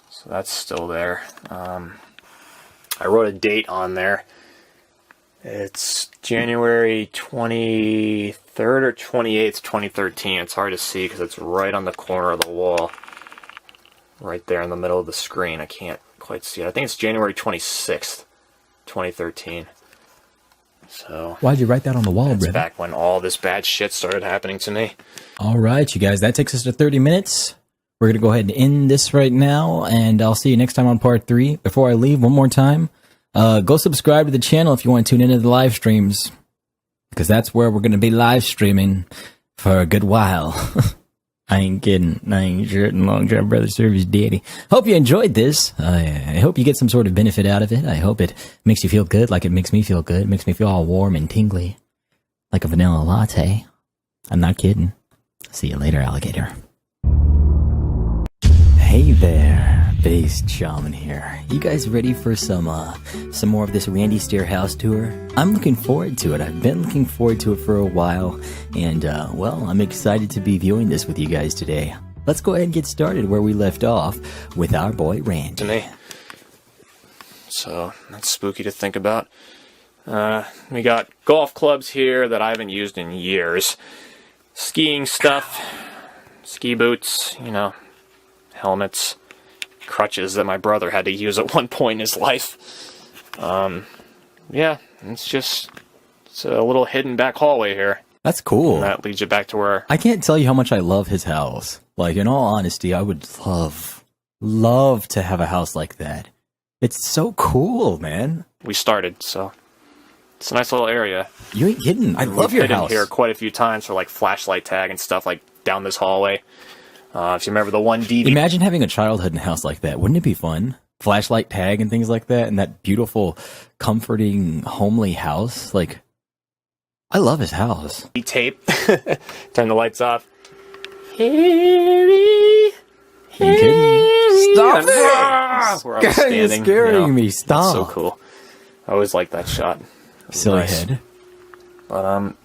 So that's still there. I wrote a date on there. It's January 23rd or 28th, 2013. It's hard to see because it's right on the corner of the wall. Right there in the middle of the screen. I can't quite see it. I think it's January 26th, 2013. So why'd you write that on the wall, brother? That's back when all this bad shit started happening to me. All right, you guys. That takes us to 30 minutes. We're going to go ahead and end this right now, and I'll see you next time on part 3. Before I leave, one more time, go subscribe to the channel if you want to tune into the live streams, because that's where we're going to be live streaming for a good while. I ain't kidding. I ain't shirting long-term brother service daddy. Hope you enjoyed this. I hope you get some sort of benefit out of it. I hope it makes you feel good like it makes me feel good. It makes me feel all warm and tingly, like a vanilla latte. I'm not kidding. See you later, alligator. Hey there, BasedShaman here. You guys ready for some more of this Randy Stair house tour? I'm looking forward to it. I've been looking forward to it for a while, and well, I'm excited to be viewing this with you guys today. Let's go ahead and get started where we left off with our boy Randy. So that's spooky to think about. We got golf clubs here that I haven't used in years. Skiing stuff, ski boots, you know, helmets, crutches that my brother had to use at one point in his life. Yeah, it's a little hidden back hallway here. That's cool. And that leads you back to where... I can't tell you how much I love his house. Like, in all honesty, I would love to have a house like that. It's so cool, man. We started, so... It's a nice little area. You ain't kidding. I love your house. We've been here quite a few times for, like, flashlight tag and stuff, like, down this hallway. If you remember the one DVD... Imagine having a childhood in a house like that. Wouldn't it be fun? Flashlight tag and things like that, and that beautiful, comforting, homely house. Like, I love his house. Tape. Turn the lights off. Harry. Stop it! Where I was standing, you're scaring me. Stop. That's so cool. I always like that shot. Silly head. But,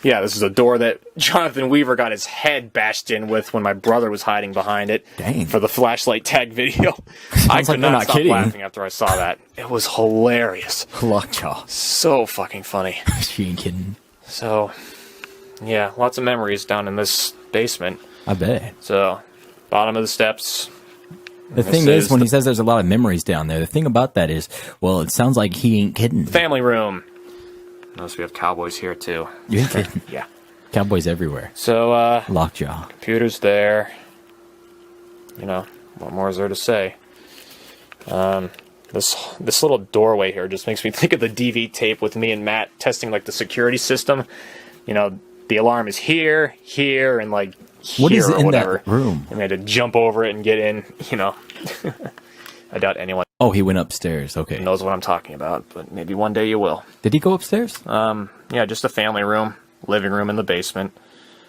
yeah, this is a door that Jonathan Weaver got his head bashed in with when my brother was hiding behind it. Dang. For the flashlight tag video. I could not stop laughing after I saw that. It was hilarious. Lockjaw. So fucking funny. She ain't kidding. So, yeah, lots of memories down in this basement. I bet. So, bottom of the steps. The thing is, when he says there's a lot of memories down there, the thing about that is, well, it sounds like he ain't kidding. Family room. Notice we have cowboys here, too. You ain't kidding. Yeah. Cowboys everywhere. So, Lockjaw. Computer's there. You know, what more is there to say? This little doorway here just makes me think of the DV tape with me and Matt testing, like, the security system. You know, the alarm is here, and, like, here what is or in whatever. That room? And we had to jump over it and get in, you know. I doubt anyone Oh, he went upstairs. Okay. knows what I'm talking about, but maybe one day you will. Did he go upstairs? Yeah, just a family room, living room in the basement.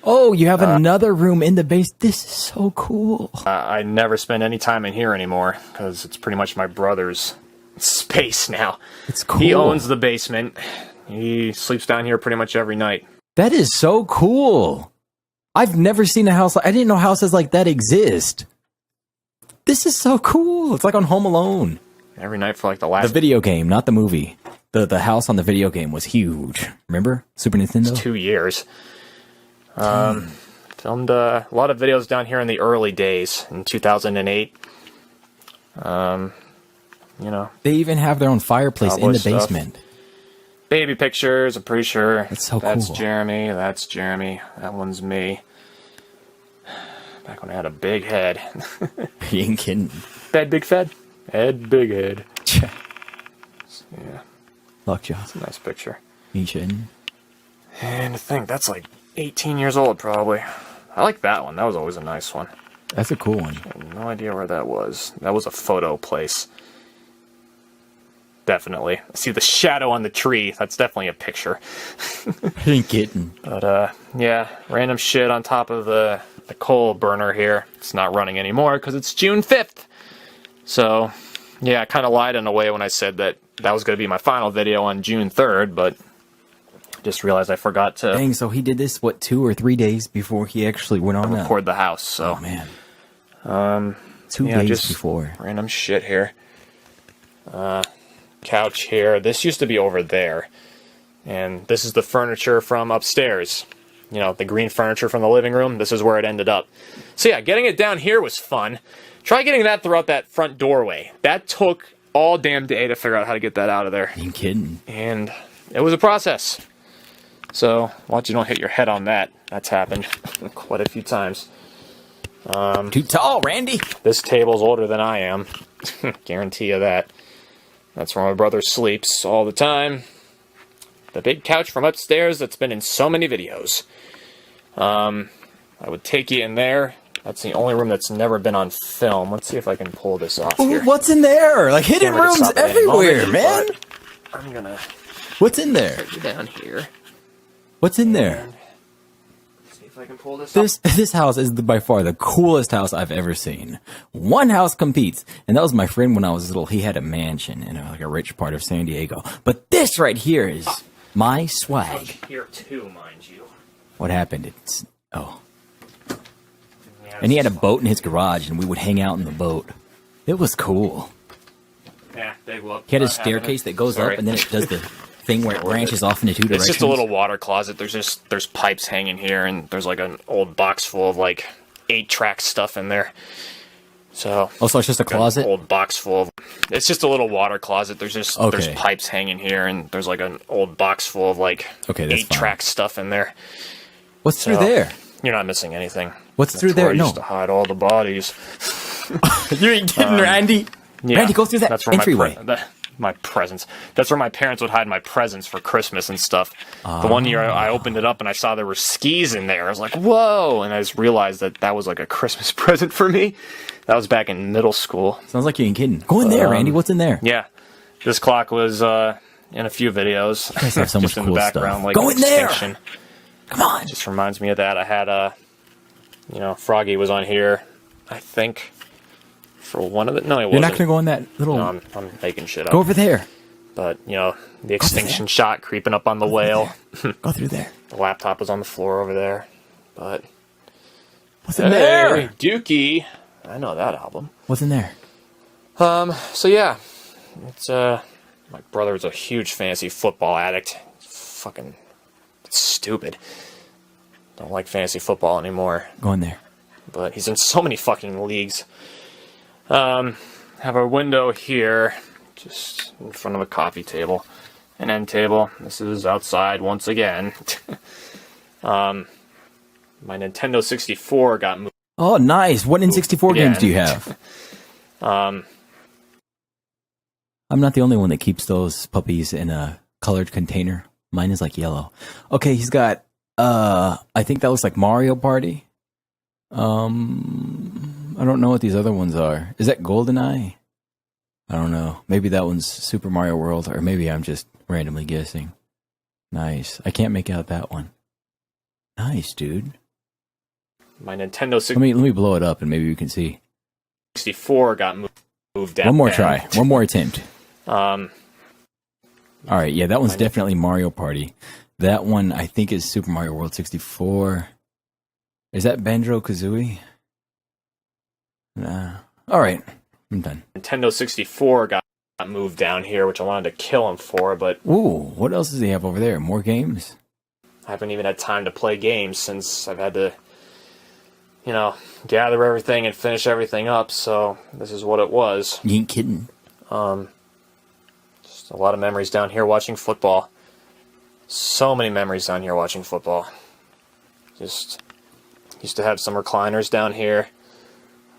Oh, you have another room in the base. This is so cool. I never spend any time in here anymore because it's pretty much my brother's space now. It's cool. He owns the basement. He sleeps down here pretty much every night. That is so cool. I've never seen a house like... I didn't know houses like that exist. This is so cool. It's like on Home Alone. Every night for like the last... The video game, not the movie. The house on the video game was huge. Remember? Super Nintendo? It's 2 years. Filmed a lot of videos down here in the early days, in 2008. You know. They even have their own fireplace in the basement. Baby pictures, I'm pretty sure. That's so cool. That's Jeremy, that's Jeremy, that one's me. Back when I had a big head. You ain't kidding. Bed, big fed. Head, big head. Yeah. Lockjaw. It's a nice picture. You shouldn't. And I think that's like 18 years old, probably. I like that one. That was always a nice one. That's a cool one. I have no idea where that was. That was a photo place. Definitely. See the shadow on the tree. That's definitely a picture. You ain't kidding. But, yeah. Random shit on top of the coal burner here. It's not running anymore because it's June 5th. So, yeah, I kind of lied in a way when I said that was going to be my final video on June 3rd, but just realized I forgot to... Dang, so he did this, what, 2 or 3 days before he actually went on record the house, so... Oh, man. 2 days just before. Random shit here. Couch here. This used to be over there. And this is the furniture from upstairs. You know, the green furniture from the living room. This is where it ended up. So yeah, getting it down here was fun. Try getting that throughout that front doorway. That took all damn day to figure out how to get that out of there. You kidding? And it was a process. So, watch you don't hit your head on that. That's happened quite a few times. Too tall, Randy. This table's older than I am. Guarantee you that. That's where my brother sleeps all the time. The big couch from upstairs that's been in so many videos. I would take you in there. That's the only room that's never been on film. Let's see if I can pull this off here. Ooh, what's in there? Like hidden rooms everywhere, man. I'm gonna... What's in there? Put you down here. What's in there? See if if I can pull this up. This house is by far the coolest house I've ever seen. One house competes, and that was my friend when I was little. He had a mansion in like a rich part of San Diego. But this right here is my swag. Here too, mind you. What happened? And he had a boat in his garage, and we would hang out in the boat. It was cool. Yeah, big whoop. He had a staircase that goes up, and then it does the thing where it branches off into two directions. It's just a little water closet. There's pipes hanging here, and there's like an old box full of like 8-track stuff in there. So also, it's just a closet. An old box full of. It's just a little water closet. There's pipes hanging here, and there's like an old box full of like 8-track stuff in there. What's through there? You're not missing anything. What's through there? I used to hide all the bodies. You ain't kidding, Randy. Yeah, Randy, go through that entryway. My presents. That's where my parents would hide my presents for Christmas and stuff. The one year I opened it up and I saw there were skis in there. I was like, whoa! And I just realized that was like a Christmas present for me. That was back in middle school. Sounds like you ain't kidding. Go in there, Randy. What's in there? Yeah. This clock was in a few videos. You guys have so much just in cool the background, stuff. like Go in there! Extinction. Come on! It just reminds me of that. I had Froggy was on here, I think. For one of the no, he wasn't. You're not gonna go in that little. No, I'm making shit up. Go over there. But the extinction shot creeping up on the whale. Go through there. The laptop was on the floor over there. But what's in there? Hey, Dookie. I know that album. What's in there? So yeah, it's my brother's a huge fantasy football addict. Fucking stupid. Don't like fantasy football anymore. Go in there. But he's in so many fucking leagues. Have a window here, just in front of a coffee table, an end table. This is outside once again. My Nintendo 64 got moved. Oh, nice. What N64 games do you have? Um, I'm not the only one that keeps those puppies in a colored container. Mine is like yellow. Okay, he's got, I think that looks like Mario Party. I don't know what these other ones are. Is that GoldenEye? I don't know. Maybe that one's Super Mario World, or maybe I'm just randomly guessing. Nice. I can't make out that one. Nice, dude. My Nintendo 64. Let me blow it up and maybe we can see. 64 got moved down. One more try. One more attempt. All right, yeah, that one's definitely Mario Party. That one, I think, is Super Mario World 64. Is that Banjo-Kazooie? Nah. All right, I'm done. Nintendo 64 got moved down here, which I wanted to kill him for, but... Ooh, what else does he have over there? More games? I haven't even had time to play games since I've had to, gather everything and finish everything up, so this is what it was. You ain't kidding. Just a lot of memories down here watching football. So many memories down here watching football. Just used to have some recliners down here.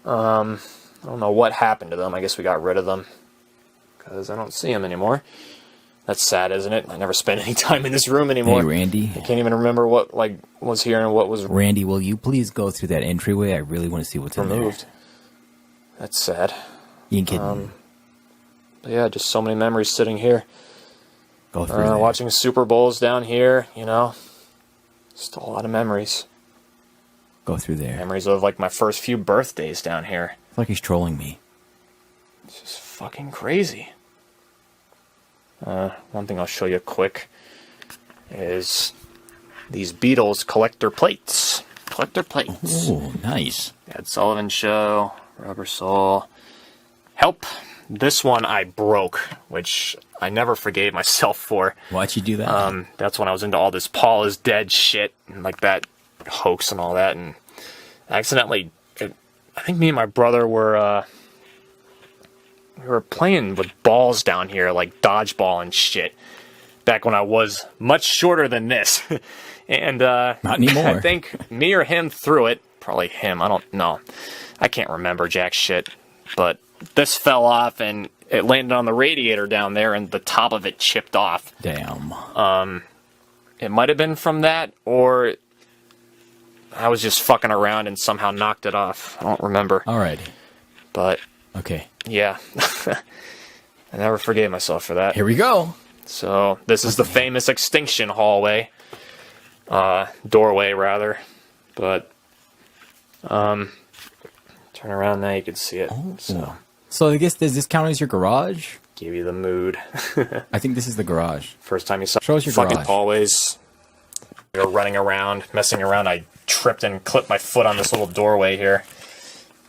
I don't know what happened to them. I guess we got rid of them because I don't see them anymore. That's sad, isn't it? I never spend any time in this room anymore. Hey, Randy. I can't even remember what was here and what was Randy, will you please go through that entryway? I really want to see what's removed. In there. That's sad. You ain't kidding. But yeah, just so many memories sitting here. Go through there. Watching Super Bowls down here, Just a lot of memories. Go through there. Memories of like my first few birthdays down here. It's like he's trolling me. It's just fucking crazy. One thing I'll show you quick is these Beatles collector plates. Collector plates. Oh, nice. Ed Sullivan Show, Rubber Soul. Help. This one I broke, which I never forgave myself for. Why'd you do that? That's when I was into all this Paul is dead shit and like that hoax and all that, and accidentally, I think me and my brother were playing with balls down here, like dodgeball and shit, back when I was much shorter than this. And not anymore. I think me or him threw it. Probably him. I don't know. I can't remember jack shit. But this fell off and it landed on the radiator down there, and the top of it chipped off. Damn. It might have been from that, or I was just fucking around and somehow knocked it off. I don't remember. Alrighty. But okay. Yeah. I never forgave myself for that. Here we go. So this is the famous extinction hallway. Doorway, rather. But, turn around now, you can see it. Oh. So I guess, does this count as your garage? give you the mood. I think this is the garage. First time you saw Show us your fucking garage. hallways. We were running around, messing around. I tripped and clipped my foot on this little doorway here.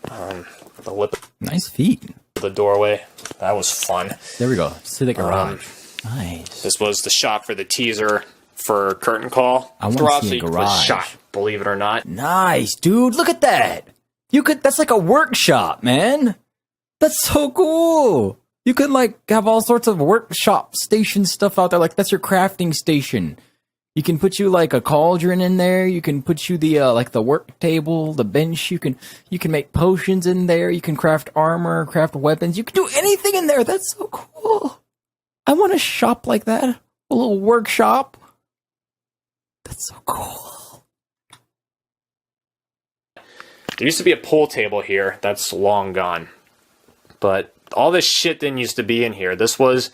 The lip Nice feet. of the doorway. That was fun. There we go. See the garage. Nice. This was the shot for the teaser for Curtain Call. I wanna Drop, see so a you can put garage. shot, believe it or not. Nice, dude. Look at that. That's like a workshop, man. That's so cool. You could like have all sorts of workshop station stuff out there. Like that's your crafting station. You can put you like a cauldron in there. You can put you the like the work table, the bench. You can make potions in there. You can craft armor, craft weapons. You can do anything in there. That's so cool. I want a shop like that. A little workshop. That's so cool. There used to be a pool table here. That's long gone. But all this shit didn't used to be in here. This was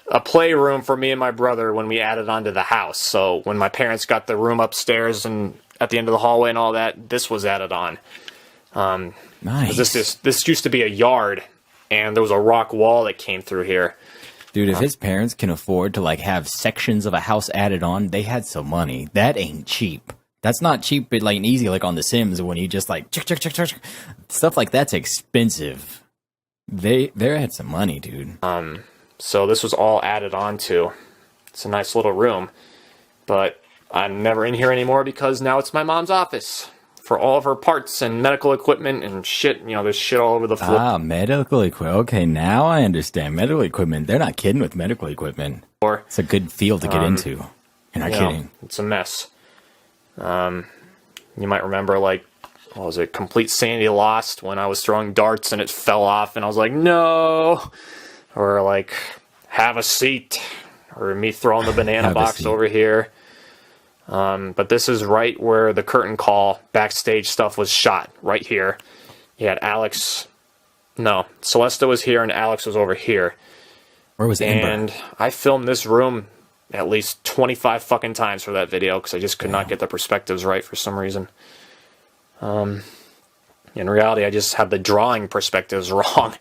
a playroom for me and my brother when we added onto the house. So when my parents got the room upstairs and at the end of the hallway and all that, this was added on. Nice. This used to be a yard, and there was a rock wall that came through here. Dude, if his parents can afford to like have sections of a house added on, they had some money. That ain't cheap. That's not cheap, but like easy, like on The Sims when you just like check. Stuff like that's expensive. They had some money, dude. So this was all added on to. It's a nice little room, but I'm never in here anymore because now it's my mom's office for all of her parts and medical equipment and shit. You know, there's shit all over the floor. Ah, medical equipment. Okay, now I understand. Medical equipment. They're not kidding with medical equipment. It's a good field to get into. You're not kidding. It's a mess. You might remember, like, what was it, Complete Sanity Lost, when I was throwing darts and it fell off and I was like, no! Or, like, Have a Seat. Or me throwing the banana box over here. But this is right where the Curtain Call backstage stuff was shot. Right here. You had Alex... No, Celesta was here and Alex was over here. Where was Amber? And I filmed this room at least 25 fucking times for that video because I just could not get the perspectives right for some reason. In reality, I just had the drawing perspectives wrong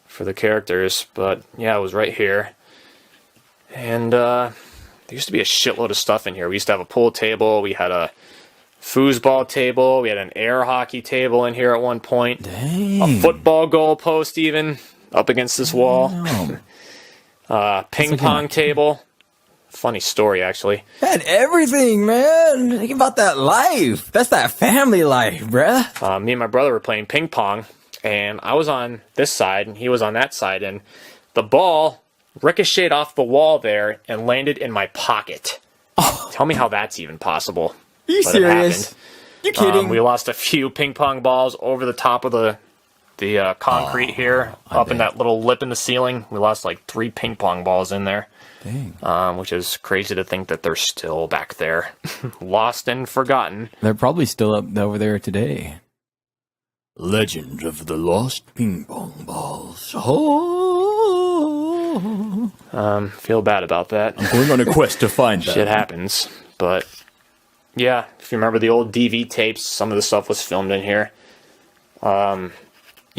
for the characters. But yeah, it was right here. And there used to be a shitload of stuff in here. We used to have a pool table. We had a foosball table. We had an air hockey table in here at one point. Dang. A football goalpost even up against this wall. Ping pong table. Funny story, actually. Had everything, man. Think about that life. That's that family life, bruh. Me and my brother were playing ping pong, and I was on this side, and he was on that side, and the ball ricocheted off the wall there and landed in my pocket. Oh. Tell me how that's even possible. Are you serious? You kidding? We lost a few ping pong balls over the top of the concrete here, up in that little lip in the ceiling. We lost like 3 ping pong balls in there. Dang. Which is crazy to think that they're still back there. Lost and forgotten. They're probably still up over there today. Legend of the Lost Ping Pong Balls. Oh. Feel bad about that. I'm going on a quest to find them. Shit happens. But, yeah, if you remember the old DV tapes, some of the stuff was filmed in here. You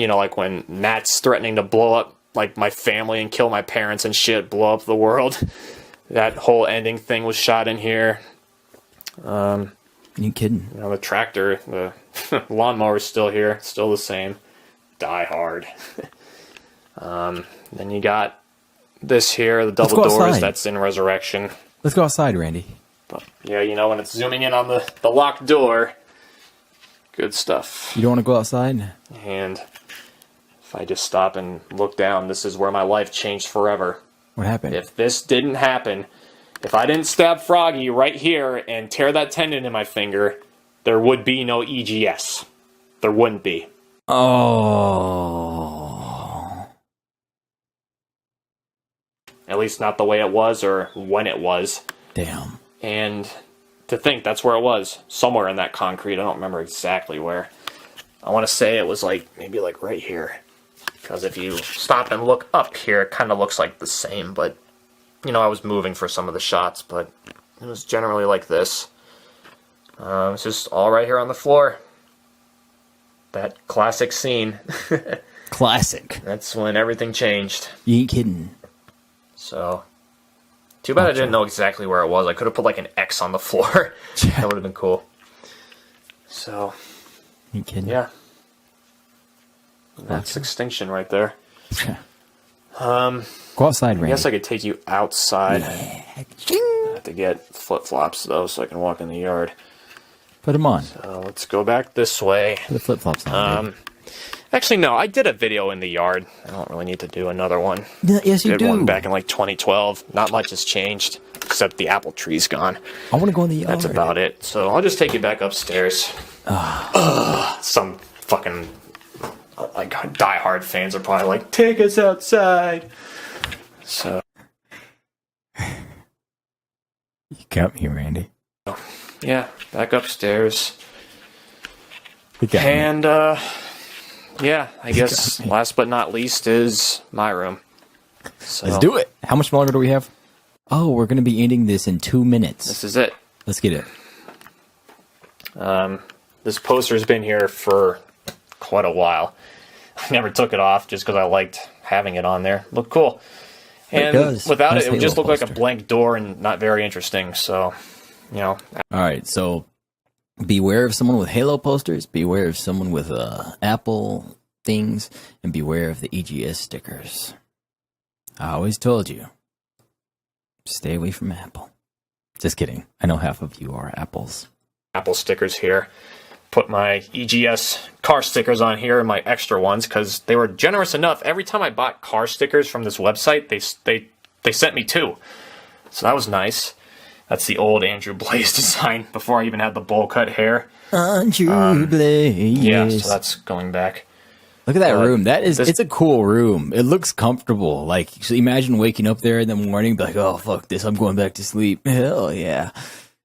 know, like when Matt's threatening to blow up like my family and kill my parents and shit, blow up the world. That whole ending thing was shot in here. You kidding? You know, the tractor, the lawnmower's still here, still the same. Die Hard. Then you got this here, the double doors, outside. that's in Resurrection. Let's go outside, Randy. But yeah, you know, when it's zooming in on the locked door, good stuff. You don't want to go outside? And if I just stop and look down, this is where my life changed forever. What happened? If this didn't happen, if I didn't stab Froggy right here and tear that tendon in my finger, there would be no EGS. There wouldn't be. Oh. At least not the way it was or when it was. Damn. And to think that's where it was. Somewhere in that concrete. I don't remember exactly where. I want to say it was like, maybe like right here. Because if you stop and look up here, it kind of looks like the same. But, you know, I was moving for some of the shots, but it was generally like this. It's just all right here on the floor. That classic scene. Classic. That's when everything changed. You ain't kidding. So, too bad I didn't know exactly where it was. I could have put like an X on the floor. That would have been cool. So, You ain't kidding. yeah. That's extinction right there. Go outside, Randy. I guess I could take you outside. Yeah. I have to get flip-flops, though, so I can walk in the yard. Put them on. So let's go back this way. Put the flip-flops on. Actually, no, I did a video in the yard. I don't really need to do another one. Yes, you Did do. one back in like 2012. Not much has changed, except the apple tree's gone. I want to go in the yard. That's about it. So I'll just take you back upstairs. Some fucking like diehard fans are probably like, take us outside. So You got me, Randy. yeah, back upstairs. You got me. And yeah, I guess last but not least is my room. So Let's do it. How much longer do we have? Oh, we're going to be ending this in 2 minutes. This is it. Let's get it. This poster's been here for quite a while. I never took it off just because I liked having it on there. Looked cool. And does. without Nice it, it would just Halo look like a poster. blank door and not very interesting. So, you know. All right, so beware of someone with Halo posters, beware of someone with Apple things, and beware of the EGS stickers. I always told you, stay away from Apple. Just kidding. I know half of you are Apples. Apple stickers here. Put my EGS car stickers on here and my extra ones because they were generous enough. Every time I bought car stickers from this website, they sent me 2. So that was nice. That's the old Andrew Blaze design before I even had the bowl cut hair. Andrew Blaze. Yeah, so that's going back. Look at that room. this- It's a cool room. It looks comfortable. Like, so imagine waking up there in the morning, be like, oh, fuck this, I'm going back to sleep. Hell yeah.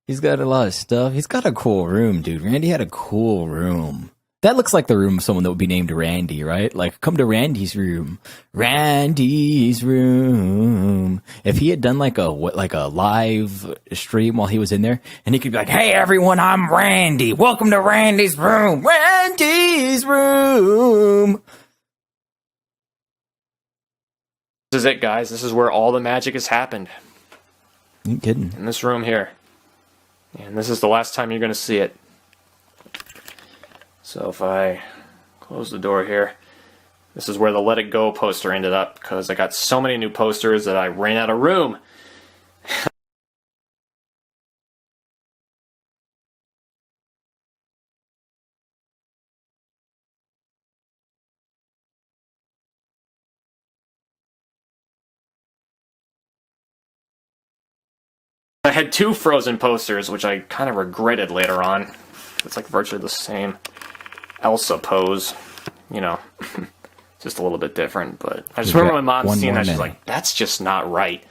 He's got a lot of stuff. He's got a cool room, dude. Randy had a cool room. That looks like the room of someone that would be named Randy, right? Like, come to Randy's room. Randy's room. If he had done like a live stream while he was in there, and he could be like, hey everyone, I'm Randy. Welcome to Randy's room. Randy's room. This is it, guys. This is where all the magic has happened. You kidding? In this room here. And this is the last time you're going to see it. So if I close the door here, this is where the Let It Go poster ended up because I got so many new posters that I ran out of room. I had 2 Frozen posters, which I kind of regretted later on. It's like virtually the same Elsa pose, you know, just a little bit different. But I just remember my mom seeing that. She's like, that's just not right.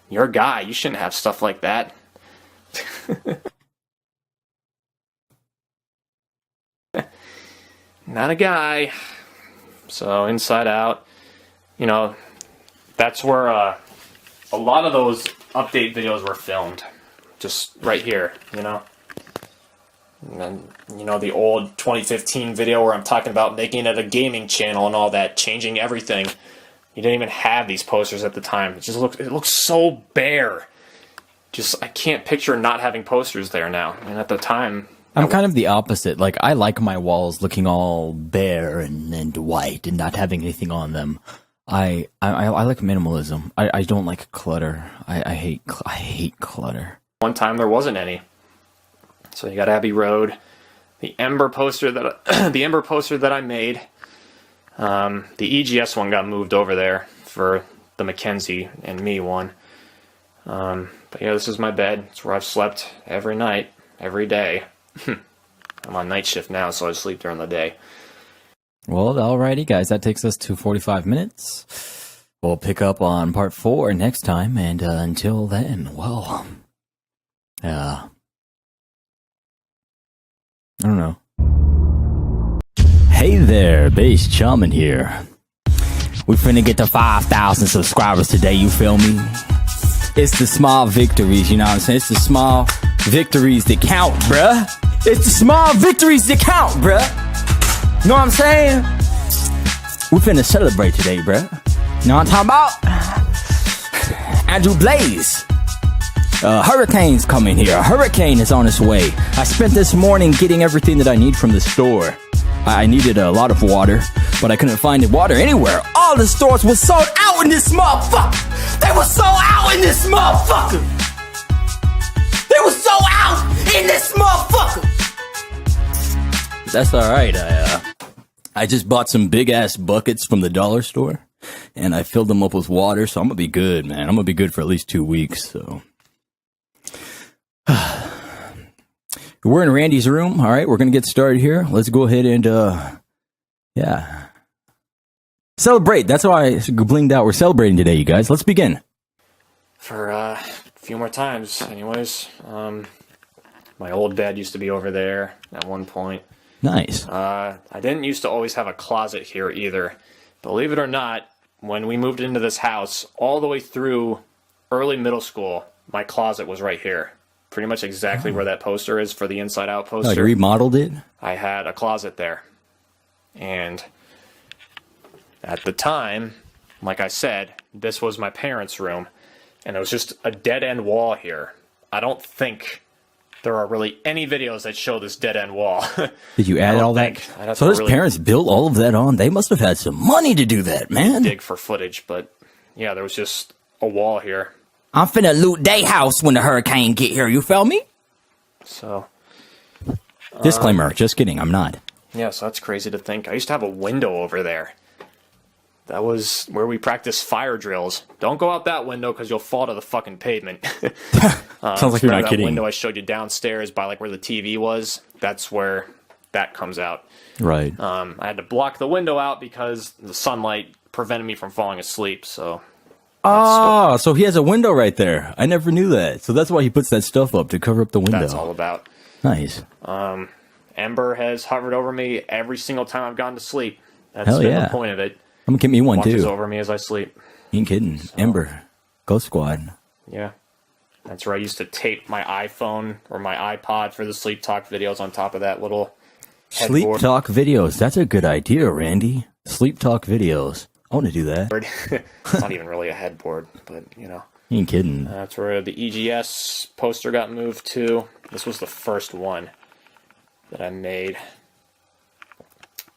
You're a guy. You shouldn't have stuff like that. Not a guy. So Inside Out, you know, that's where a lot of those update videos were filmed. Just right here, you know. And then, you know, the old 2015 video where I'm talking about making it a gaming channel and all that, changing everything. You didn't even have these posters at the time. It looks so bare. Just, I can't picture not having posters there now. And at the time, I'm kind of the opposite. Like, I like my walls looking all bare and white and not having anything on them. I like minimalism. I don't like clutter. I hate clutter. one time there wasn't any. So you got Abbey Road, the Ember poster that I made. The EGS one got moved over there for the Mackenzie and me one. But yeah, this is my bed. It's where I've slept every night, every day. I'm on night shift now, so I sleep during the day. Well, alrighty, guys. That takes us to 45 minutes. We'll pick up on part 4 next time, and until then, well, I don't know. Hey there, BasedShaman here. We finna get to 5,000 subscribers today, you feel me? It's the small victories, you know what I'm saying? It's the small victories that count, bruh. It's the small victories that count, bruh. Know what I'm saying? We finna celebrate today, bruh. Know what I'm talking about? Andrew Blaze. Hurricane's coming here. A hurricane is on its way. I spent this morning getting everything that I need from the store. I needed a lot of water, but I couldn't find water anywhere. All the stores were sold out in this motherfucker. They were sold out in this motherfucker. They were sold out in this motherfucker. That's all right. I just bought some big ass buckets from the dollar store, and I filled them up with water. So I'm gonna be good, man. I'm gonna be good for at least 2 weeks. So. We're in Randy's room. All right, we're going to get started here. Let's go ahead and, yeah. Celebrate. That's why I blinged out. We're celebrating today, you guys. Let's begin. For a few more times, anyways. My old bed used to be over there at one point. Nice. I didn't used to always have a closet here either. Believe it or not, when we moved into this house, all the way through early middle school, my closet was right here. Pretty much exactly where that poster is for the Inside Out poster. Like remodeled it? I had a closet there. And at the time, like I said, this was my parents' room. And it was just a dead-end wall here. I don't think there are really any videos that show this dead-end wall. Did you add all that? So his parents built all of that on? They must have had some money to do that, man. Dig for footage, but yeah, there was just a wall here. I'm finna loot they house when the hurricane get here, you feel me? So. Disclaimer, just kidding, I'm not. Yeah, so that's crazy to think. I used to have a window over there. That was where we practiced fire drills. Don't go out that window because you'll fall to the fucking pavement. Sounds like you're not kidding. That window I showed you downstairs by like where the TV was, that's where that comes out. Right. I had to block the window out because the sunlight prevented me from falling asleep, so... Oh, so he has a window right there. I never knew that. So that's why he puts that stuff up, to cover up the window. That's all about. Nice. Ember has hovered over me every single time I've gone to sleep. That's Hell been yeah. the point of it. I'm gonna get me one Watches too. over me as I sleep. You ain't kidding. So, Ember. Ghost Squad. Yeah. That's where I used to tape my iPhone or my iPod for the sleep talk videos on top of that little headboard. Sleep talk videos. That's a good idea, Randy. Sleep talk videos. I want to do that. It's not even really a headboard, but, you know. You ain't kidding. That's where the EGS poster got moved to. This was the first one that I made.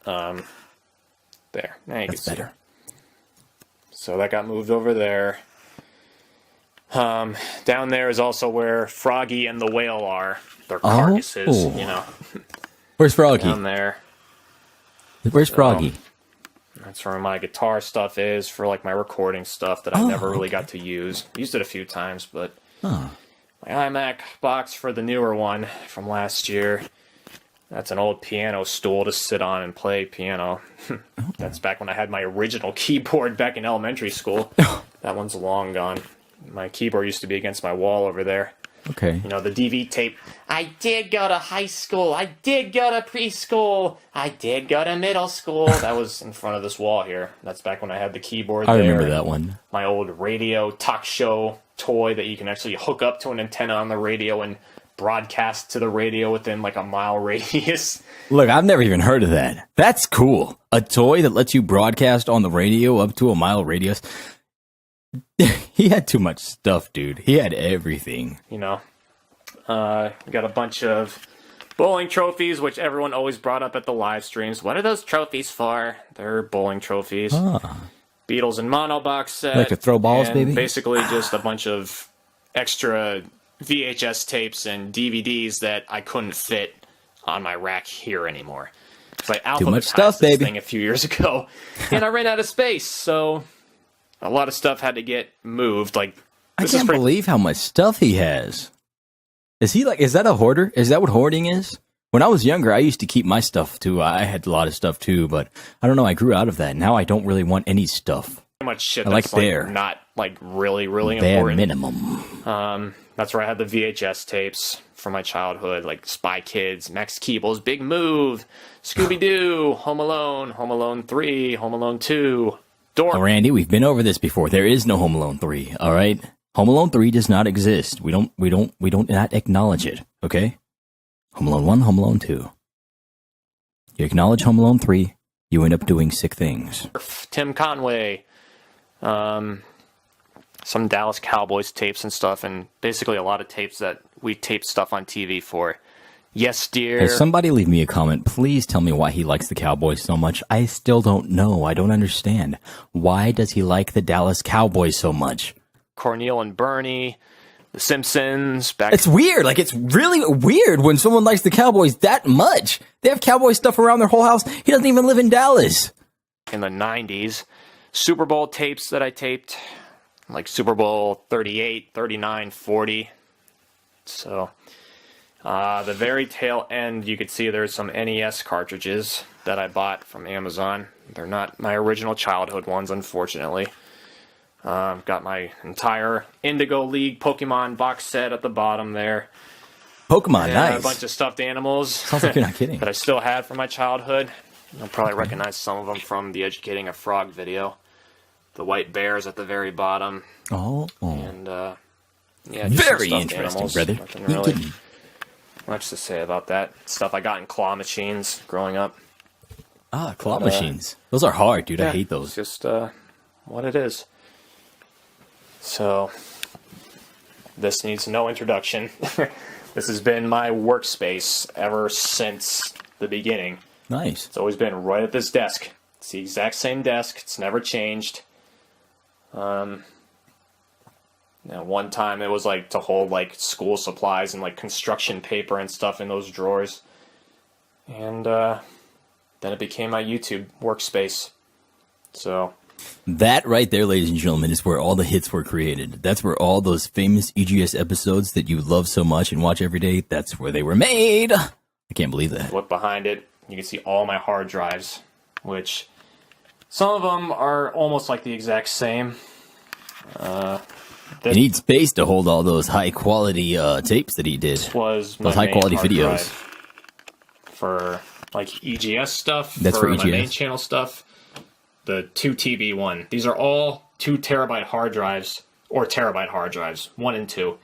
There. Now you That's can better. see. So that got moved over there. Down there is also where Froggy and the whale are. Their carcasses, you know. Where's Froggy? Down there. Where's Froggy? That's where my guitar stuff is for like my recording stuff that I never really got to use. Used it a few times, but my iMac box for the newer one from last year. That's an old piano stool to sit on and play piano. That's back when I had my original keyboard back in elementary school. That one's long gone. My keyboard used to be against my wall over there. Okay. You know, the DV tape. I did go to high school. I did go to preschool. I did go to middle school. That was in front of this wall here. That's back when I had the keyboard there. I remember that one. My old radio talk show toy that you can actually hook up to an antenna on the radio and broadcast to the radio within like a mile radius. Look, I've never even heard of that. That's cool. A toy that lets you broadcast on the radio up to a mile radius. He had too much stuff, dude. He had everything. You know, we got a bunch of bowling trophies, which everyone always brought up at the live streams. What are those trophies for? They're bowling trophies. Beatles and Mono box set. Like to throw balls, and baby? Basically just a bunch of extra VHS tapes and DVDs that I couldn't fit on my rack here anymore. So I Too much alphabetized stuff, this baby. thing a few years ago, and I ran out of space, so a lot of stuff had to get moved. Like, I can't believe how much stuff he has. Is that a hoarder? Is that what hoarding is? When I was younger, I used to keep my stuff too. I had a lot of stuff too, but I don't know. I grew out of that. Now I don't really want any stuff. Much shit I that's like Bear. not like really Bare important. minimum. That's where I had the VHS tapes from my childhood, like Spy Kids, Max Keeble's Big Move, Scooby-Doo, Home Alone 3, Home Alone 2, Dork. Randy, we've been over this before. There is no Home Alone 3, all right? Home Alone 3 does not exist. We don't not acknowledge it, okay? Home Alone 1, Home Alone 2. You acknowledge Home Alone 3, you end up doing sick things. Tim Conway, some Dallas Cowboys tapes and stuff, and basically a lot of tapes that we taped stuff on TV for. Yes, dear. Hey, somebody leave me a comment. Please tell me why he likes the Cowboys so much. I still don't know. I don't understand. Why does he like the Dallas Cowboys so much? Cornel and Bernie, The Simpsons. It's weird. Like, it's really weird when someone likes the Cowboys that much. They have Cowboy stuff around their whole house. He doesn't even live in Dallas. In the 90s. Super Bowl tapes that I taped. Like Super Bowl 38, 39, 40. So, the very tail end, you could see there's some NES cartridges that I bought from Amazon. They're not my original childhood ones, unfortunately. Got my entire Indigo League Pokemon box set at the bottom there. Pokemon, and nice. A bunch of stuffed animals. Sounds like you're not kidding. That I still had from my childhood. You'll probably recognize some of them from the Educating a Frog video. The white bears at the very bottom. Oh. And, yeah, just very some interesting, animals. brother. Nothing really much to say about that. Stuff I got in claw machines growing up. Ah, claw machines. Those are hard, dude. Yeah, I hate those. It's just what it is. So, this needs no introduction. This has been my workspace ever since the beginning. Nice. It's always been right at this desk. It's the exact same desk. It's never changed. Now, one time it was like to hold like school supplies and like construction paper and stuff in those drawers. And then it became my YouTube workspace. So that right there, ladies and gentlemen, is where all the hits were created. That's where all those famous EGS episodes that you love so much and watch every day, that's where they were made. I can't believe that. Look behind it. You can see all my hard drives, which some of them are almost like the exact same. He needs space to hold all those high-quality tapes that he did. Was those high-quality videos. For, like, EGS stuff. That's for EGS. My main channel stuff. The 2TB one. These are all 2 terabyte hard drives, or terabyte hard drives, 1 and 2.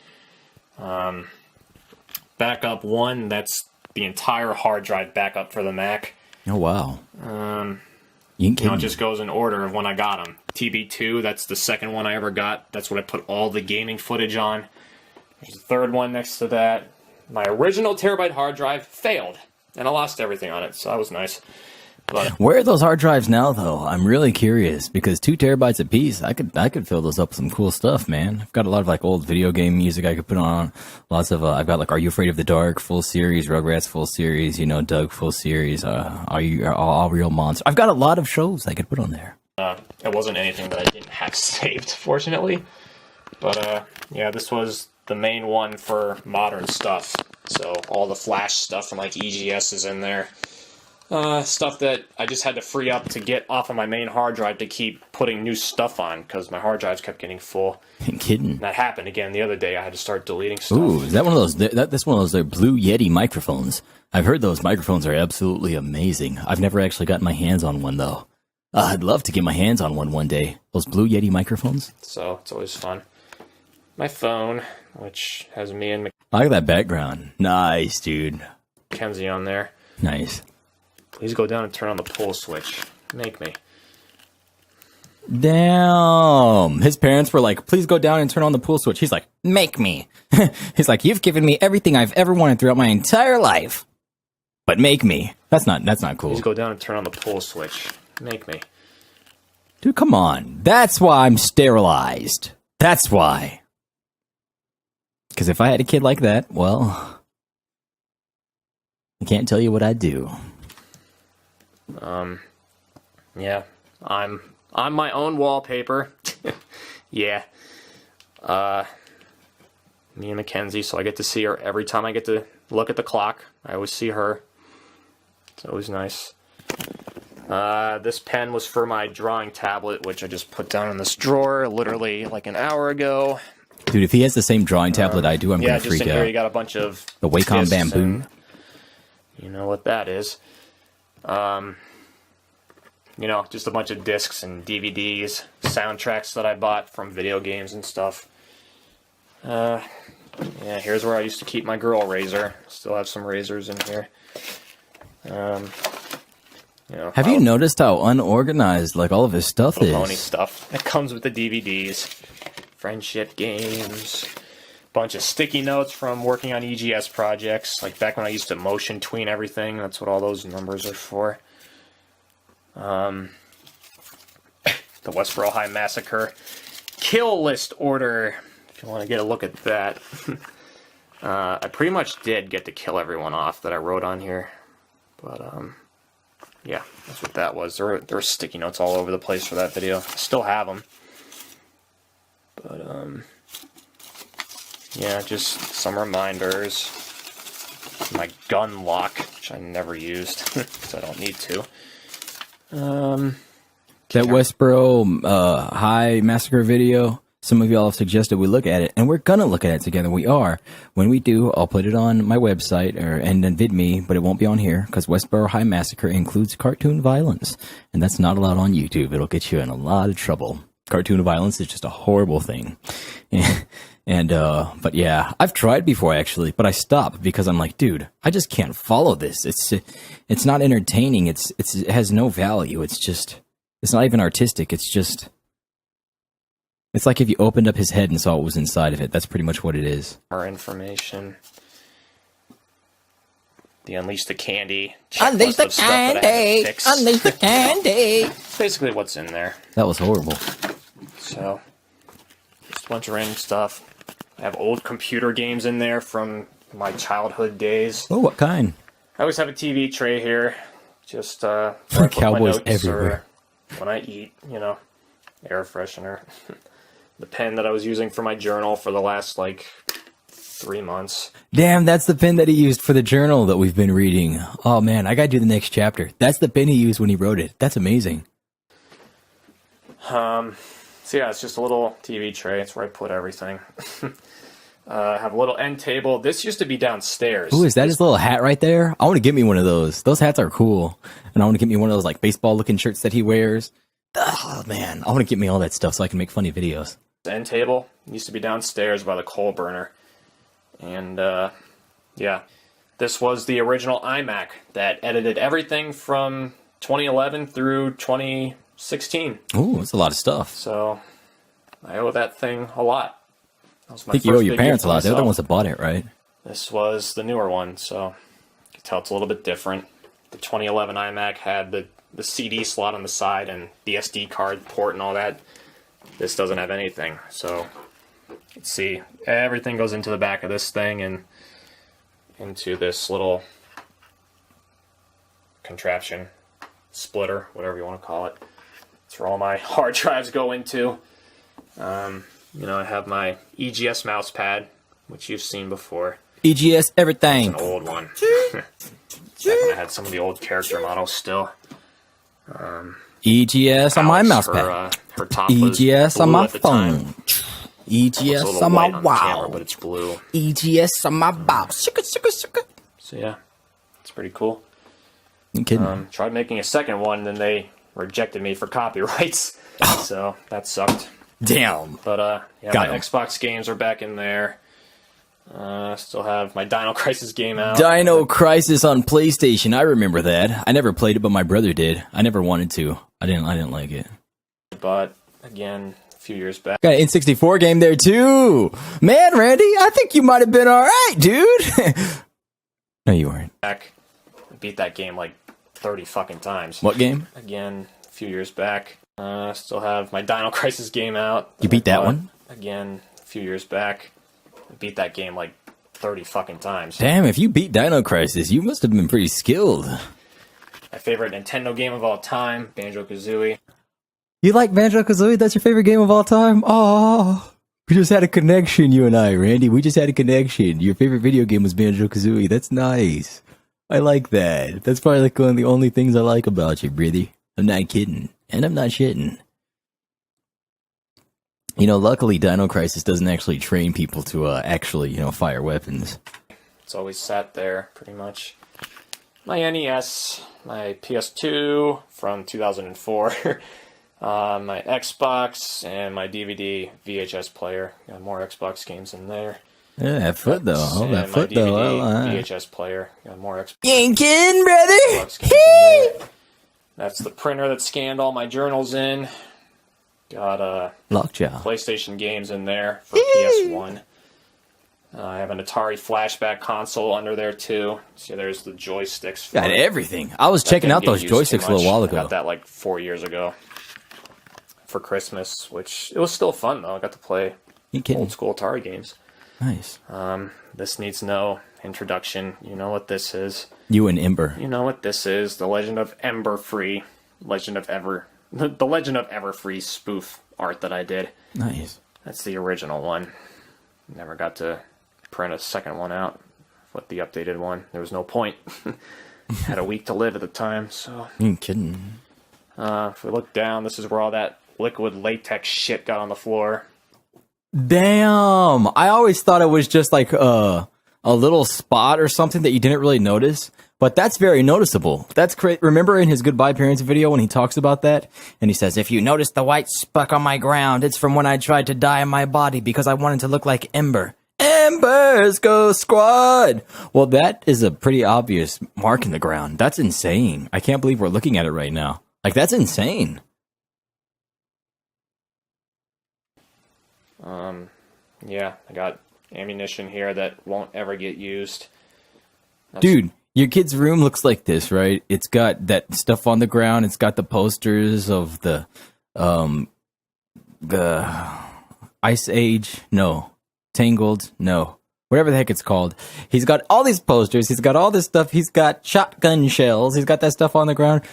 Backup 1, that's the entire hard drive backup for the Mac. Oh, wow. You know, it just goes in order of when I got them. TB2, that's the second one I ever got. That's what I put all the gaming footage on. There's a third one next to that. My original terabyte hard drive failed, and I lost everything on it, so that was nice. But where are those hard drives now, though? I'm really curious, because 2 terabytes apiece, I could fill those up with some cool stuff, man. I've got a lot of like old video game music I could put on. Lots of I've got like Are You Afraid of the Dark full series, Rugrats full series, you know, Doug full series, Are You All Real Monsters. I've got a lot of shows I could put on there. It wasn't anything that I didn't have saved, fortunately. But yeah, this was the main one for modern stuff. So all the Flash stuff from like EGS is in there. Stuff that I just had to free up to get off of my main hard drive to keep putting new stuff on because my hard drives kept getting full. You're kidding. And that happened again the other day. I had to start deleting stuff. Ooh, is that one of those? That's one of those Blue Yeti microphones. I've heard those microphones are absolutely amazing. I've never actually gotten my hands on one though. I'd love to get my hands on one day. Those Blue Yeti microphones. So it's always fun. My phone, which has me and I like that background. Nice, dude. Mackenzie on there. Nice. Please go down and turn on the pull switch. Make me. Damn. His parents were like, please go down and turn on the pool switch. He's like, make me. He's like, you've given me everything I've ever wanted throughout my entire life. But make me. That's not cool. Please go down and turn on the pull switch. Make me. Dude, come on. That's why I'm sterilized. That's why. Because if I had a kid like that, well, I can't tell you what I'd do. Yeah, I'm my own wallpaper. Yeah. Me and Mackenzie, so I get to see her every time I get to look at the clock. I always see her. It's always nice. This pen was for my drawing tablet, which I just put down in this drawer literally like an hour ago. Dude, if he has the same drawing tablet I do, I'm going to freak out. Yeah, just in here you got a bunch of the Wacom Bamboo. You know what that is. You know, just a bunch of discs and DVDs, soundtracks that I bought from video games and stuff. Yeah, here's where I used to keep my girl razor. Still have some razors in here. You know, have you noticed how unorganized like all of his stuff is? Pony stuff. It comes with the DVDs, friendship games, bunch of sticky notes from working on EGS projects. Like back when I used to motion tween everything. That's what all those numbers are for. The Westboro High Massacre kill list order. If you want to get a look at that. I pretty much did get to kill everyone off that I wrote on here. But, yeah, that's what that was. There were sticky notes all over the place for that video. I still have them. But, yeah, just some reminders. My gun lock, which I never used, because I don't need to. That Westboro High Massacre video, some of y'all have suggested we look at it, and we're gonna look at it together. We are. When we do, I'll put it on my website and then VidMe, but it won't be on here because Westboro High Massacre includes cartoon violence, and that's not allowed on YouTube. It'll get you in a lot of trouble. Cartoon violence is just a horrible thing. But yeah, I've tried before actually, but I stopped because I'm like, dude, I just can't follow this. It's not entertaining. It has no value. It's not even artistic. It's like if you opened up his head and saw what was inside of it. That's pretty much what it is. More information. The Unleash the Candy. Unleash the candy! Unleash the candy! Basically what's in there. That was horrible. So, just a bunch of random stuff. I have old computer games in there from my childhood days. Oh, what kind? I always have a TV tray here. Just, Cowboys everywhere. When I eat, you know, air freshener. The pen that I was using for my journal for the last, 3 months. Damn, that's the pen that he used for the journal that we've been reading. Oh, man, I gotta do the next chapter. That's the pen he used when he wrote it. That's amazing. So yeah, it's just a little TV tray. It's where I put everything. I have a little end table. This used to be downstairs. Ooh, is that his little hat right there? I want to get me one of those. Those hats are cool. And I want to get me one of those, baseball-looking shirts that he wears. Oh, man, I want to get me all that stuff so I can make funny videos. The end table used to be downstairs by the coal burner. And, yeah, this was the original iMac that edited everything from 2011 through 2016. Ooh, that's a lot of stuff. So, I owe that thing a lot. That was my I think you owe your parents a lot. They're the ones that bought it, right? This was the newer one, so you can tell it's a little bit different. The 2011 iMac had the CD slot on the side and the SD card port and all that. This doesn't have anything, so let's see. Everything goes into the back of this thing and into this little contraption, splitter, whatever you want to call it. That's where all my hard drives go into. You know, I have my EGS mouse pad, which you've seen before. EGS everything. It's an old one. Back when I had some of the old character models still. EGS on my mouse pad. Her top EGS on my phone. EGS on my wow. Camera, but it's blue. EGS on my bow. So yeah, it's pretty cool. You kidding? Tried making a second one, then they rejected me for copyrights. So that sucked. Damn. But yeah, Got my him. Xbox games are back in there. Still have my Dino Crisis game out. Dino Crisis on PlayStation. I remember that. I never played it, but my brother did. I never wanted to. I didn't like it. But again, a few years back. Got an N64 game there too. Man, Randy, I think you might have been all right, dude. No, you weren't. I beat that game 30 fucking times. What game? Again, a few years back. Still have my Dino Crisis game out. You beat that one? Again, a few years back. I beat that game 30 fucking times. Damn, if you beat Dino Crisis, you must have been pretty skilled. My favorite Nintendo game of all time, Banjo-Kazooie. You like Banjo-Kazooie? That's your favorite game of all time? Oh, we just had a connection, you and I, Randy. We just had a connection. Your favorite video game was Banjo-Kazooie. That's nice. I like that. That's probably one of the only things I like about you, brother. I'm not kidding. And I'm not shitting. You know, luckily Dino Crisis doesn't actually train people to actually, fire weapons. It's always sat there, pretty much. My NES, my PS2 from 2004. My Xbox and my DVD VHS player. Got more Xbox games in there. Yeah, that foot though. Oh, that And foot my though. DVD VHS player. Got more Xbox. You ain't kidding, brother. Xbox games in there. That's the printer that scanned all my journals in. Got Lockjaw. PlayStation games in there for PS1. I have an Atari flashback console under there too. See, there's the joysticks. Got everything. I was checking out those joysticks a little while ago. I got that like 4 years ago for Christmas, which it was still fun though. I got to play old school Atari games. Nice. This needs no introduction. You know what this is. You and Ember. You know what this is. The Legend of Ember Free. The Legend of Everfree spoof art that I did. Nice. That's the original one. Never got to print a second one out with the updated one. There was no point. Had a week to live at the time, so. You ain't kidding. If we look down, this is where all that liquid latex shit got on the floor. Damn. I always thought it was just like a little spot or something that you didn't really notice. But that's very noticeable. That's great. Remember in his Goodbye Parents video when he talks about that? And he says, if you notice the white speck on my ground, it's from when I tried to dye my body because I wanted to look like Ember. Embers go squad! Well, that is a pretty obvious mark in the ground. That's insane. I can't believe we're looking at it right now. Like, that's insane. Yeah, I got ammunition here that won't ever get used. Dude, your kid's room looks like this, right? It's got that stuff on the ground. It's got the posters of the Ice Age. No. Tangled. No. Whatever the heck it's called. He's got all these posters. He's got all this stuff. He's got shotgun shells. He's got that stuff on the ground.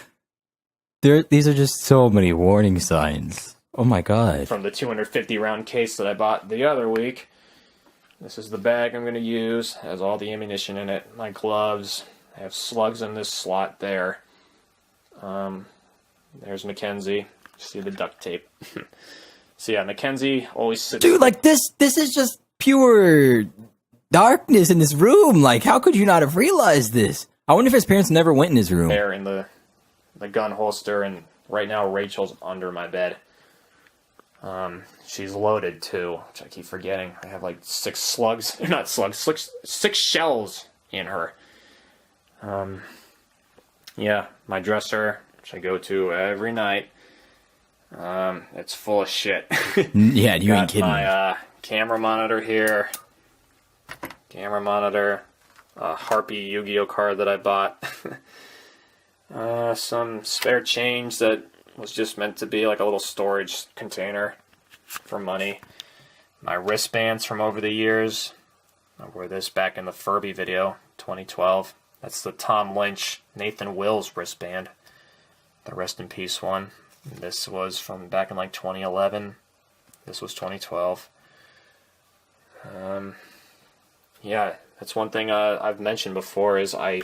These are just so many warning signs. Oh my god. From the 250 round case that I bought the other week. This is the bag I'm going to use. It has all the ammunition in it. My gloves. I have slugs in this slot there. There's Mackenzie. See the duct tape. So yeah, Mackenzie always sits... Dude, like this is just pure darkness in this room. Like, how could you not have realized this? I wonder if his parents never went in his room. There in the gun holster, and right now Rachel's under my bed. She's loaded too, which I keep forgetting. I have like 6 slugs, not slugs, 6 shells in her. Yeah, my dresser, which I go to every night. It's full of shit. Yeah, you ain't kidding. My camera monitor here. Camera monitor. Harpy Yu-Gi-Oh card that I bought. Some spare change that was just meant to be like a little storage container for money. My wristbands from over the years. I wore this back in the Furby video, 2012. That's the Tom Lynch, Nathan Wills wristband. The Rest in Peace one. And this was from back in like 2011. This was 2012. Yeah, that's one thing I've mentioned before is I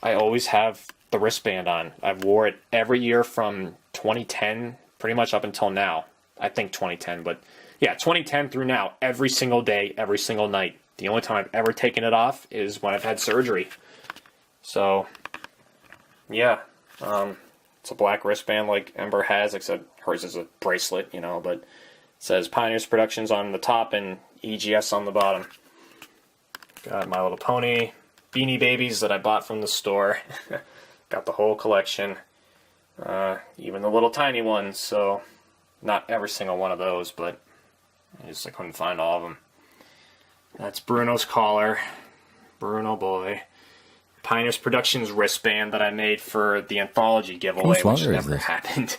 always have the wristband on. I've wore it every year from 2010 pretty much up until now. I think 2010, but yeah, 2010 through now, every single day, every single night. The only time I've ever taken it off is when I've had surgery. So, yeah, it's a black wristband like Ember has, except hers is a bracelet, you know, but it says Pioneers Productions on the top and EGS on the bottom. Got My Little Pony, Beanie Babies that I bought from the store. Got the whole collection. Even the little tiny ones, so not every single one of those, but I couldn't find all of them. That's Bruno's collar. Bruno boy. Pioneers Productions wristband that I made for the anthology giveaway, which never happened.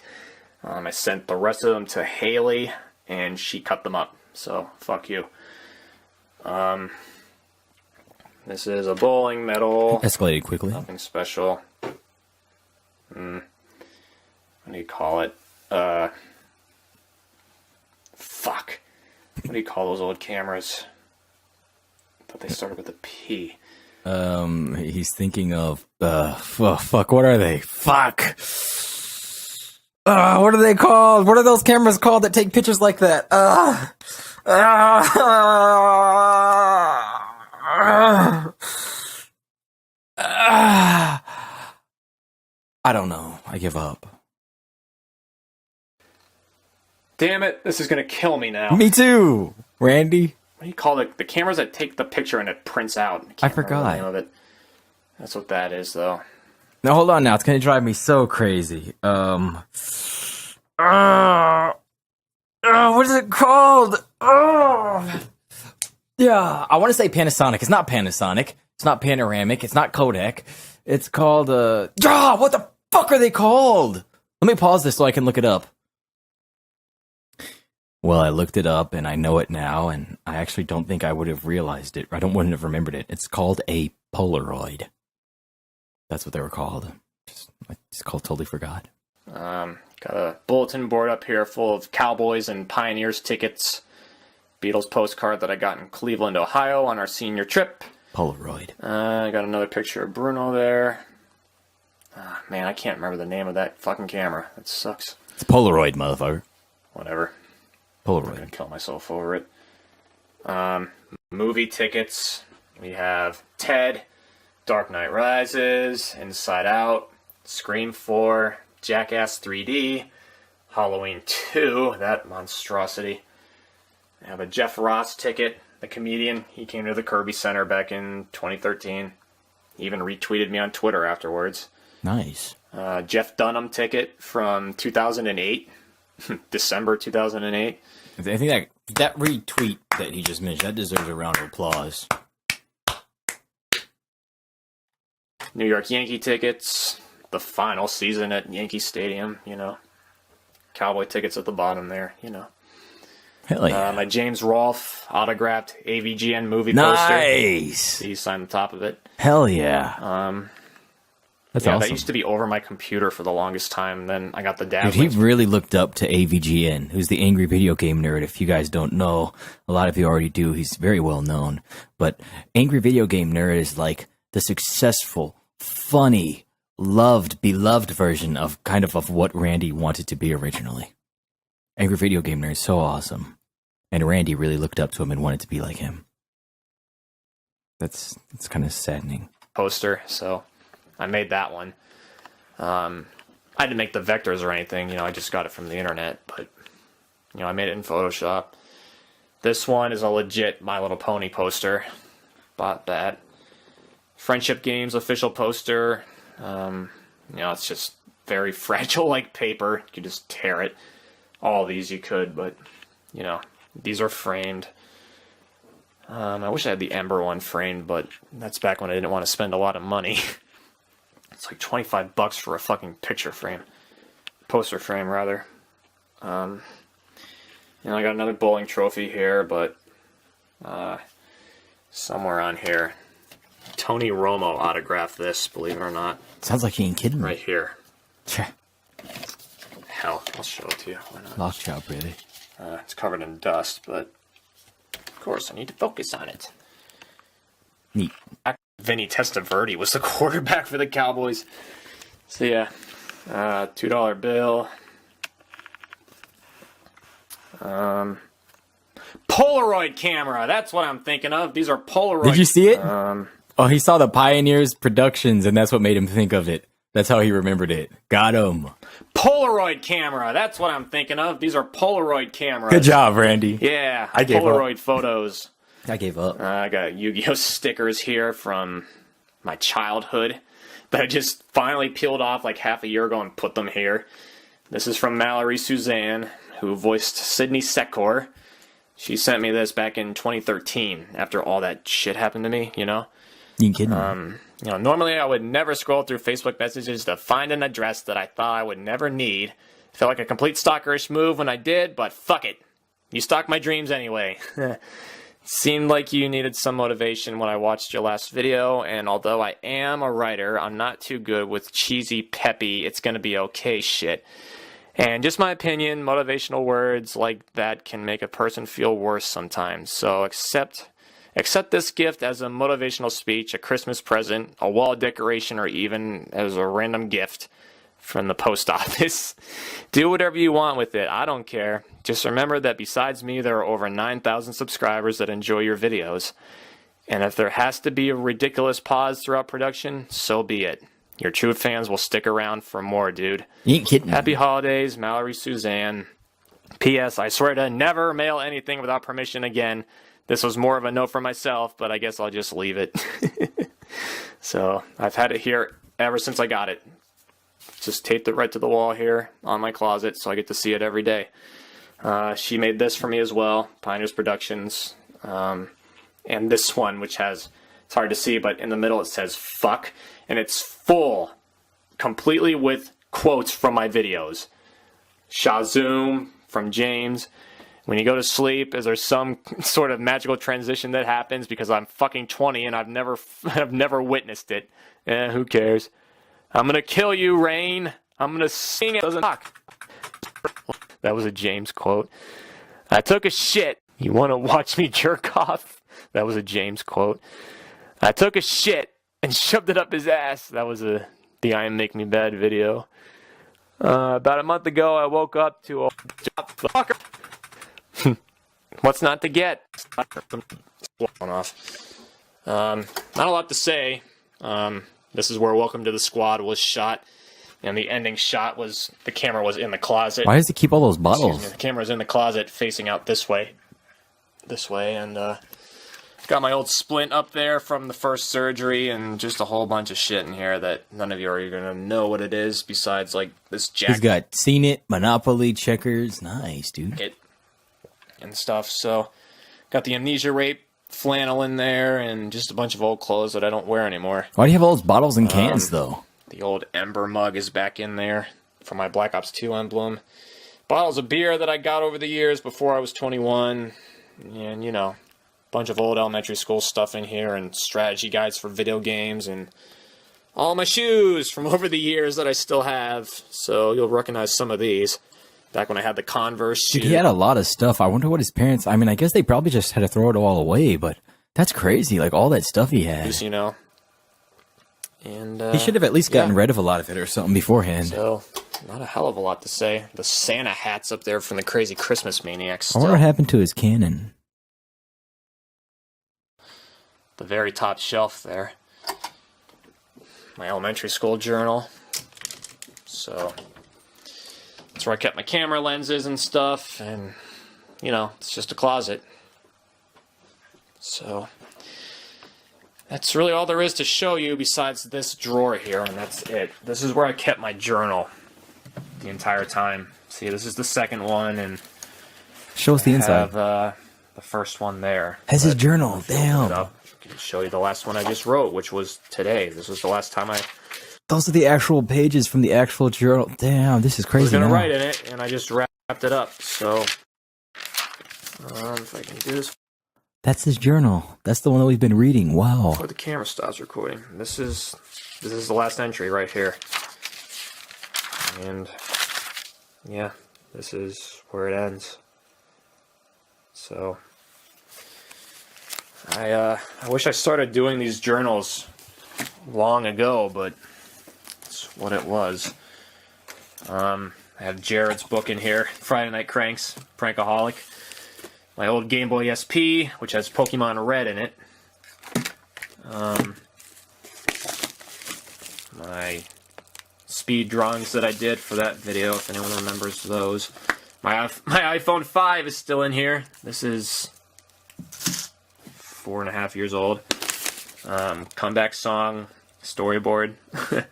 I sent the rest of them to Haley, and she cut them up, so fuck you. This is a bowling medal. Escalated quickly. Nothing special. What do you call it? Fuck. What do you call those old cameras? I thought they started with a P. He's thinking of, fuck, what are they? Fuck! What are they called? What are those cameras called that take pictures like that? I don't know. I give up. Damn it, this is gonna kill me now. Me too, Randy. What do you call the cameras that take the picture and it prints out? I forgot. The name of it. That's what that is, though. Now hold on. Now it's gonna drive me so crazy. What is it called? Yeah, I want to say Panasonic. It's not Panasonic. It's not Panoramic. It's not Kodak. It's called what the fuck are they called? Let me pause this so I can look it up. Well, I looked it up and I know it now, and I actually don't think I would have realized it. Wouldn't have remembered it. It's called a Polaroid. That's what they were called. Totally forgot. Got a bulletin board up here full of Cowboys and Pioneers tickets. Beatles postcard that I got in Cleveland, Ohio on our senior trip. Polaroid. I got another picture of Bruno there. Man, I can't remember the name of that fucking camera. That sucks. It's Polaroid, motherfucker. Whatever. Polaroid. I'm gonna kill myself over it. Movie tickets. We have Ted, Dark Knight Rises, Inside Out, Scream 4, Jackass 3D, Halloween 2, that monstrosity. I have a Jeff Ross ticket, the comedian. He came to the Kirby Center back in 2013. He even retweeted me on Twitter afterwards. Nice. Jeff Dunham ticket from 2008, December 2008. I think that retweet that he just mentioned, that deserves a round of applause. New York Yankee tickets, the final season at Yankee Stadium, Cowboy tickets at the bottom there, Hell yeah. My James Rolfe autographed AVGN movie poster. Nice. He signed the top of it. Hell yeah. That's awesome. That used to be over my computer for the longest time. Then I got the Dude, he really looked up to AVGN, who's the Angry Video Game Nerd. If you guys don't know, a lot of you already do. He's very well known. But Angry Video Game Nerd is like the successful, funny, beloved version of of what Randy wanted to be originally. Angry Video Game Nerd is so awesome. And Randy really looked up to him and wanted to be like him. That's kind of saddening. Poster, so I made that one. I didn't make the vectors or anything, I just got it from the internet, but, I made it in Photoshop. This one is a legit My Little Pony poster. Bought that. Friendship Games official poster. It's just very fragile like paper. You could just tear it. All these you could, but, these are framed. I wish I had the Ember one framed, but that's back when I didn't want to spend a lot of money. It's like $25 for a fucking picture frame. Poster frame, rather. I got another bowling trophy here, but somewhere on here. Tony Romo autographed this, believe it or not. Sounds like you ain't kidding me. Right here. Sure. Hell, I'll show it to you. Why not? Lock job, really. It's covered in dust, but of course I need to focus on it. Neat. Vinny Testaverde was the quarterback for the Cowboys. So yeah, $2 bill. Polaroid camera. That's what I'm thinking of. These are Polaroid. Did you see it? He saw the Pioneers Productions, and that's what made him think of it. That's how he remembered it. Got him. Polaroid camera. That's what I'm thinking of. These are Polaroid cameras. Good job, Randy. Yeah, I gave Polaroid up. Photos. I gave up. I got Yu-Gi-Oh stickers here from my childhood that I just finally peeled off like half a year ago and put them here. This is from Mallory Suzanne, who voiced Sydney Secor. She sent me this back in 2013 after all that shit happened to me, You kidding me? Normally I would never scroll through Facebook messages to find an address that I thought I would never need. Felt like a complete stalkerish move when I did, but fuck it. You stalked my dreams anyway. Seemed like you needed some motivation when I watched your last video, and although I am a writer, I'm not too good with cheesy, peppy, it's gonna be okay shit. And just my opinion, motivational words like that can make a person feel worse sometimes. So accept this gift as a motivational speech, a Christmas present, a wall decoration, or even as a random gift from the post office. Do whatever you want with it. I don't care. Just remember that besides me, there are over 9,000 subscribers that enjoy your videos. And if there has to be a ridiculous pause throughout production, so be it. Your true fans will stick around for more, dude. You ain't kidding. Happy holidays, Mallory Suzanne. P.S. I swear to never mail anything without permission again. This was more of a note for myself, but I guess I'll just leave it. So I've had it here ever since I got it. Just taped it right to the wall here on my closet, so I get to see it every day. She made this for me as well, Pioneers Productions. And this one, which has, it's hard to see, but in the middle it says fuck. And it's full, completely with quotes from my videos. Shazoom from James. When you go to sleep, is there some sort of magical transition that happens? Because I'm fucking 20 and I've never witnessed it. Who cares? I'm gonna kill you, Rain. I'm gonna sing it. Doesn't talk. That was a James quote. I took a shit. You want to watch me jerk off? That was a James quote. I took a shit and shoved it up his ass. That was the I Am Make Me Bad video. About a month ago, I woke up to a fucker. What's not to get? Not a lot to say. This is where Welcome to the Squad was shot. And the ending shot was, the camera was in the closet. Why does it keep all those bottles? The camera's in the closet facing out this way. And got my old splint up there from the first surgery and just a whole bunch of shit in here that none of you are going to know what it is besides, like, this jacket. He's got Seen It, Monopoly, Checkers. Nice, dude. And stuff. So, got the Amnesia Rape flannel in there and just a bunch of old clothes that I don't wear anymore. Why do you have all those bottles and cans, though? The old Ember mug is back in there for my Black Ops 2 emblem. Bottles of beer that I got over the years before I was 21. And, you know, a bunch of old elementary school stuff in here and strategy guides for video games and all my shoes from over the years that I still have. So you'll recognize some of these. Back when I had the Converse shoe. Dude, he had a lot of stuff. I wonder what his parents... I mean, I guess they probably just had to throw it all away, but that's crazy. Like, all that stuff he had. You know. And, he should have at least gotten rid of a lot of it or something beforehand. So, not a hell of a lot to say. The Santa hats up there from the Crazy Christmas Maniacs. I wonder what happened to his cannon. The very top shelf there. My elementary school journal. So, that's where I kept my camera lenses and stuff. And, you know, it's just a closet. So, that's really all there is to show you besides this drawer here, and that's it. This is where I kept my journal the entire time. See, this is the second one, and show us the inside. I have the first one there. Has his journal. Damn. I can show you the last one I just wrote, which was today. This was the last time I... Those are the actual pages from the actual journal. Damn, this is crazy. I was going to write in it, and I just wrapped it up. So, if I can do this. That's his journal. That's the one that we've been reading. Wow. Before the camera stops recording. This is the last entry right here. And, yeah, this is where it ends. So, I wish I started doing these journals long ago, but it's what it was. I have Jared's book in here, Friday Night Cranks, Prankaholic. My old Game Boy SP, which has Pokemon Red in it. My speed drawings that I did for that video, if anyone remembers those. My iPhone 5 is still in here. This is 4.5 years old. Comeback song, storyboard.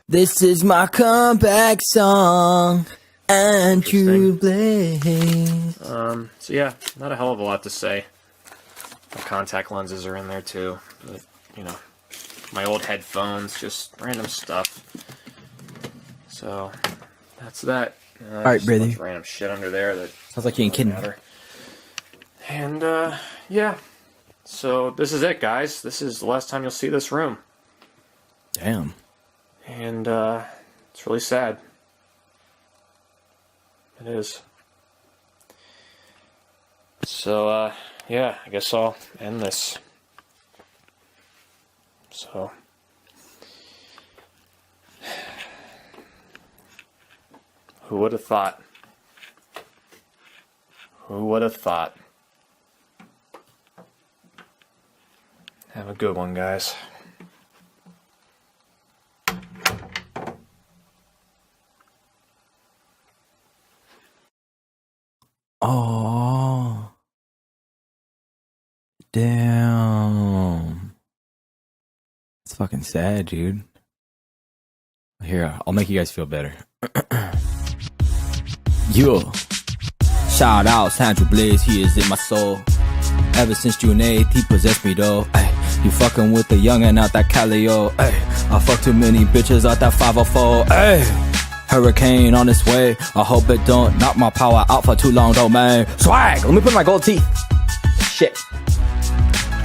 This is my comeback song. And True Blaze. So yeah, not a hell of a lot to say. My contact lenses are in there too. But, you know, my old headphones, just random stuff. So, that's that. Alright, brother. Random shit under there that sounds like you ain't kidding. Matter. And, yeah. So, this is it, guys. This is the last time you'll see this room. Damn. And, it's really sad. It is. So, yeah, I guess I'll end this. So, who would have thought? Who would have thought? Have a good one, guys. Oh. Damn. It's fucking sad, dude. Here, I'll make you guys feel better. Yo. Shout out, Sandra Blaze, he is in my soul. Ever since June 8th, he possessed me though. Ay, you fucking with the youngin' out that Cali, yo. Ay, I fuck too many bitches out that 504. Ay, hurricane on its way. I hope it don't knock my power out for too long though, man. Swag! Let me put my gold teeth. Shit.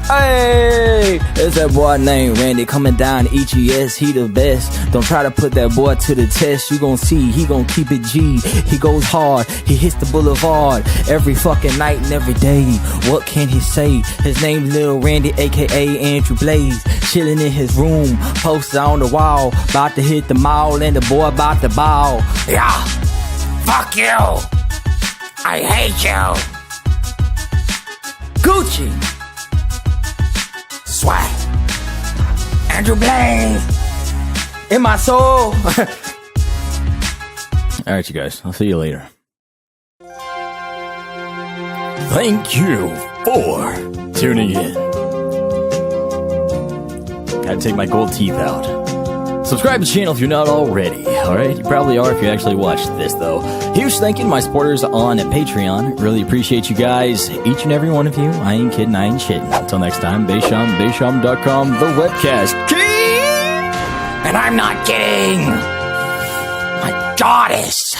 Hey, it's that boy named Randy coming down to EGS, he the best. Don't try to put that boy to the test, you gon' see, he gon' keep it G. He goes hard, he hits the boulevard every fucking night and every day. What can he say? His name's Lil Randy, aka Andrew Blaze. Chillin' in his room, posted on the wall, about to hit the mall and the boy about to ball. Yeah, fuck you. I hate you. Gucci. Swag. Andrew Blaze. In my soul. Alright, you guys. I'll see you later. Thank you for tuning in. Gotta take my gold teeth out. Subscribe to the channel if you're not already. Alright, you probably are if you actually watched this though. Huge thank you to my supporters on Patreon. Really appreciate you guys, each and every one of you. I ain't kidding, I ain't shitting. Until next time, BasedShaman, BasedShaman.com, the webcast. And I'm not kidding. My goddess.